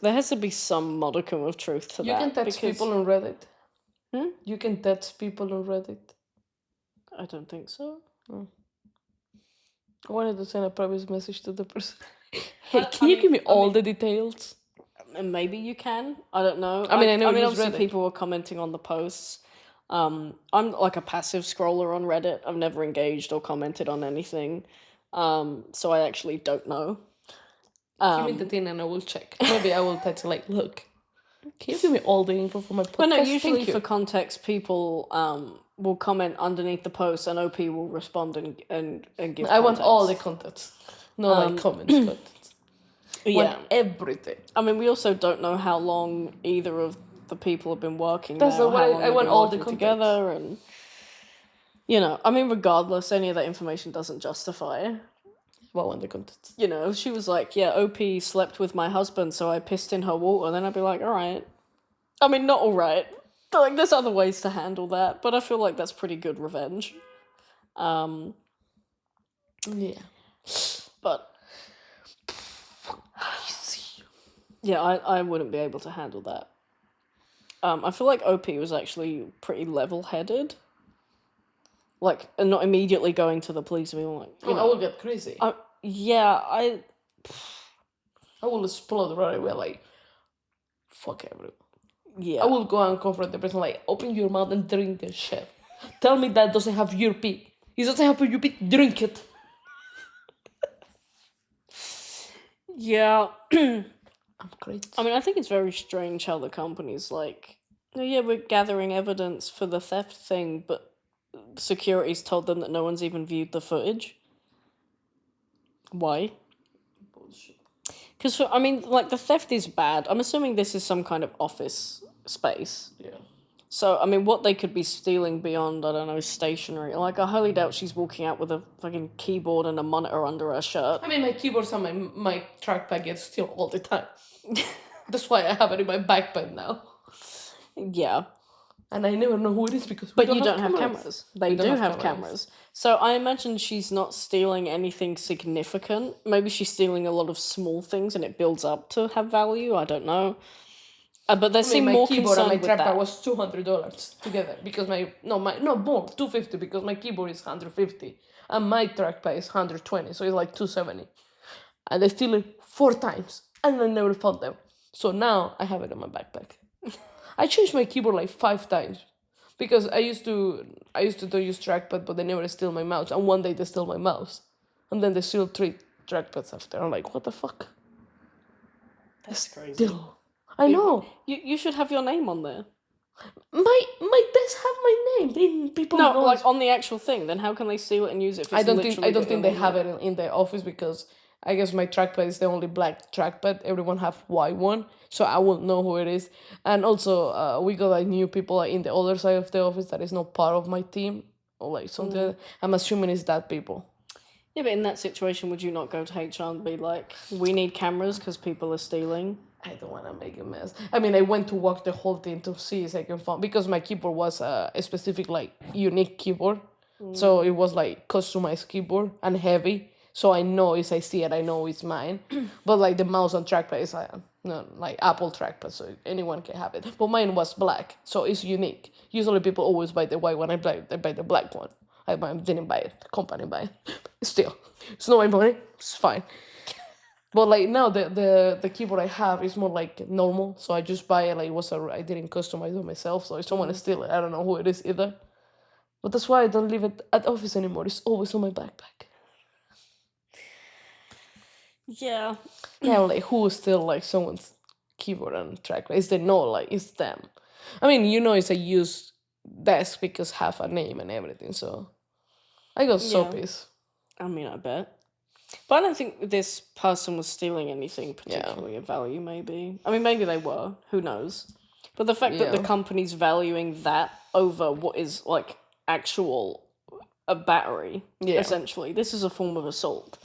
there has to be some modicum of truth to that. You can text people on Reddit. You can text people on Reddit. I don't think so. I wanted to send a private message to the person. Hey, can you give me all the details? And maybe you can. I don't know. I mean, obviously people were commenting on the posts. I'm like a passive scroller on Reddit. I've never engaged or commented on anything. So I actually don't know. Give me the thing and I will check. Maybe I will text like, look, can you give me all the info for my podcast? But no, usually for context, people will comment underneath the post and OP will respond and give I want context. all the content. No, like comments, content. Yeah. Want everything. I mean, we also don't know how long either of the people have been working That's there. why I want all the content. Together and, you know, I mean, regardless, any of that information doesn't justify. Well, I want the content. You know, if she was like, yeah, OP slept with my husband, so I pissed in her water, then I'd be like, all right. I mean, not all right. But, like, there's other ways to handle that, but I feel like that's pretty good revenge. Yeah. But yeah, I wouldn't be able to handle that. I feel like OP was actually pretty level-headed. Like, and not immediately going to the police and being like, you know, I will get crazy. I will explode right away, like, fuck everyone. Yeah. I will go and confront the person, like, open your mouth and drink this shit. Tell me that doesn't have your pee. It doesn't have your pee, drink it. Yeah. I'm great. I mean, I think it's very strange how the company's like, oh, yeah, we're gathering evidence for the theft thing, but security's told them that no one's even viewed the footage. Why? Bullshit. Because, I mean, like, the theft is bad. I'm assuming this is some kind of office space. Yeah. So, I mean, what they could be stealing beyond, I don't know, stationery. Like, I highly doubt she's walking out with a fucking keyboard and a monitor under her shirt. I mean, my keyboards and my trackpad get stolen all the time. That's why I have it in my backpack now. Yeah. And I never know who it is because But you don't have cameras. They do have cameras. So I imagine she's not stealing anything significant. Maybe she's stealing a lot of small things and it builds up to have value. I don't know. But they seem more concerned and my with trackpad that. was $200 together because more $250 because my keyboard is $150 and my trackpad is $120, so it's like $270. And they steal it 4 times and I never found them. So now I have it in my backpack. I changed my keyboard like 5 times because I used to don't use trackpad, but they never steal my mouse. And one day they stole my mouse, and then they steal 3 trackpads after. I'm like, what the fuck? That's crazy. I know. You should have your name on there. My desk have my name. People know. Like on the actual thing. Then how can they steal it and use it? If it's I don't think they have it in their office because I guess my trackpad is the only black trackpad. Everyone have white one, so I won't know who it is. And also, we got like new people like, in the other side of the office that is not part of my team or like something. I'm assuming it's that people. Yeah, but in that situation, would you not go to HR and be like, we need cameras because people are stealing? I don't want to make a mess. I mean, I went to walk the whole thing to see if I can find, because my keyboard was a specific, like, unique keyboard. So it was like customized keyboard and heavy. So I know if I see it, I know it's mine. But like the mouse and trackpad is no, like Apple trackpad, so anyone can have it. But mine was black, so it's unique. Usually people always buy the white one. I buy the black one. Didn't buy it. The company buy it. Still, it's not my money. It's fine. But like now the keyboard I have is more like normal, so I just buy it like I didn't customize it myself, so if someone steal it, I don't know who it is either. But that's why I don't leave it at office anymore. It's always on my backpack. Yeah. Yeah, like who steal like someone's keyboard and trackpad? Is they know like it's them? I mean, it's a used desk because have a name and everything, so I got so Yeah. pissed. I mean, I bet. But I don't think this person was stealing anything particularly of value, maybe. I mean, maybe they were. Who knows? But the fact that the company's valuing that over what is, like, a battery, essentially. This is a form of assault.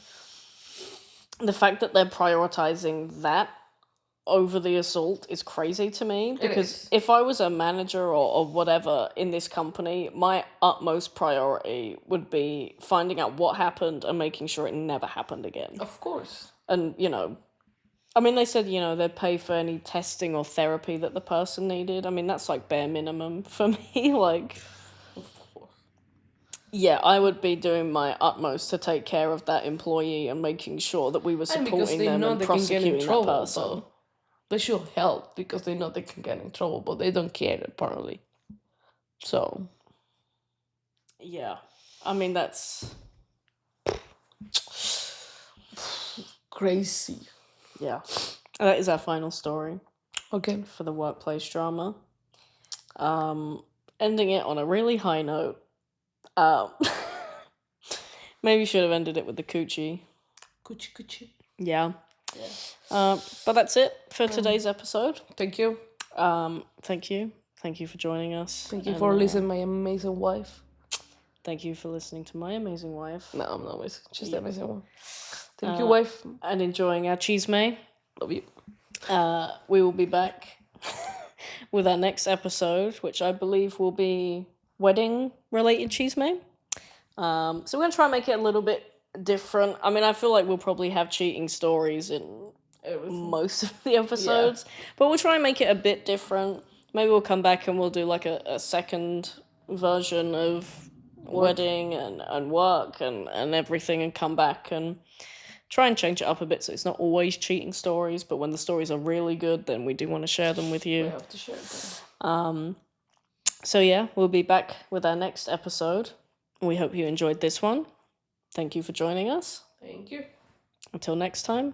The fact that they're prioritizing that over the assault is crazy to me, because if I was a manager or whatever in this company, my utmost priority would be finding out what happened and making sure it never happened again. Of course. And, I mean, they said, they'd pay for any testing or therapy that the person needed. I mean, that's like bare minimum for me. Like, yeah, I would be doing my utmost to take care of that employee and making sure that we were supporting them and prosecuting that person. So they should help because they know they can get in trouble, but they don't care apparently. So yeah, I mean, that's crazy. Yeah, that is our final story. Okay. For the workplace drama. Ending it on a really high note. Maybe should have ended it with the coochie. Coochie. Yeah. But that's it for today's episode. Thank you. Thank you. Thank you for joining us. Thank you for listening, my amazing wife. Thank you for listening to my amazing wife. No, I'm not amazing. She's the amazing one. Thank you, wife. And enjoying our Chisme. Love you. We will be back with our next episode, which I believe will be wedding-related Chisme. So we're going to try and make it a little bit different. I mean, I feel like we'll probably have cheating stories in most of the episodes, but we'll try and make it a bit different. Maybe we'll come back and we'll do like a second version of wedding and work and everything, and come back and try and change it up a bit so it's not always cheating stories, but when the stories are really good, then we do want to share them with you. We have to share them. So yeah, we'll be back with our next episode. We hope you enjoyed this one. Thank you for joining us. Thank you. Until next time,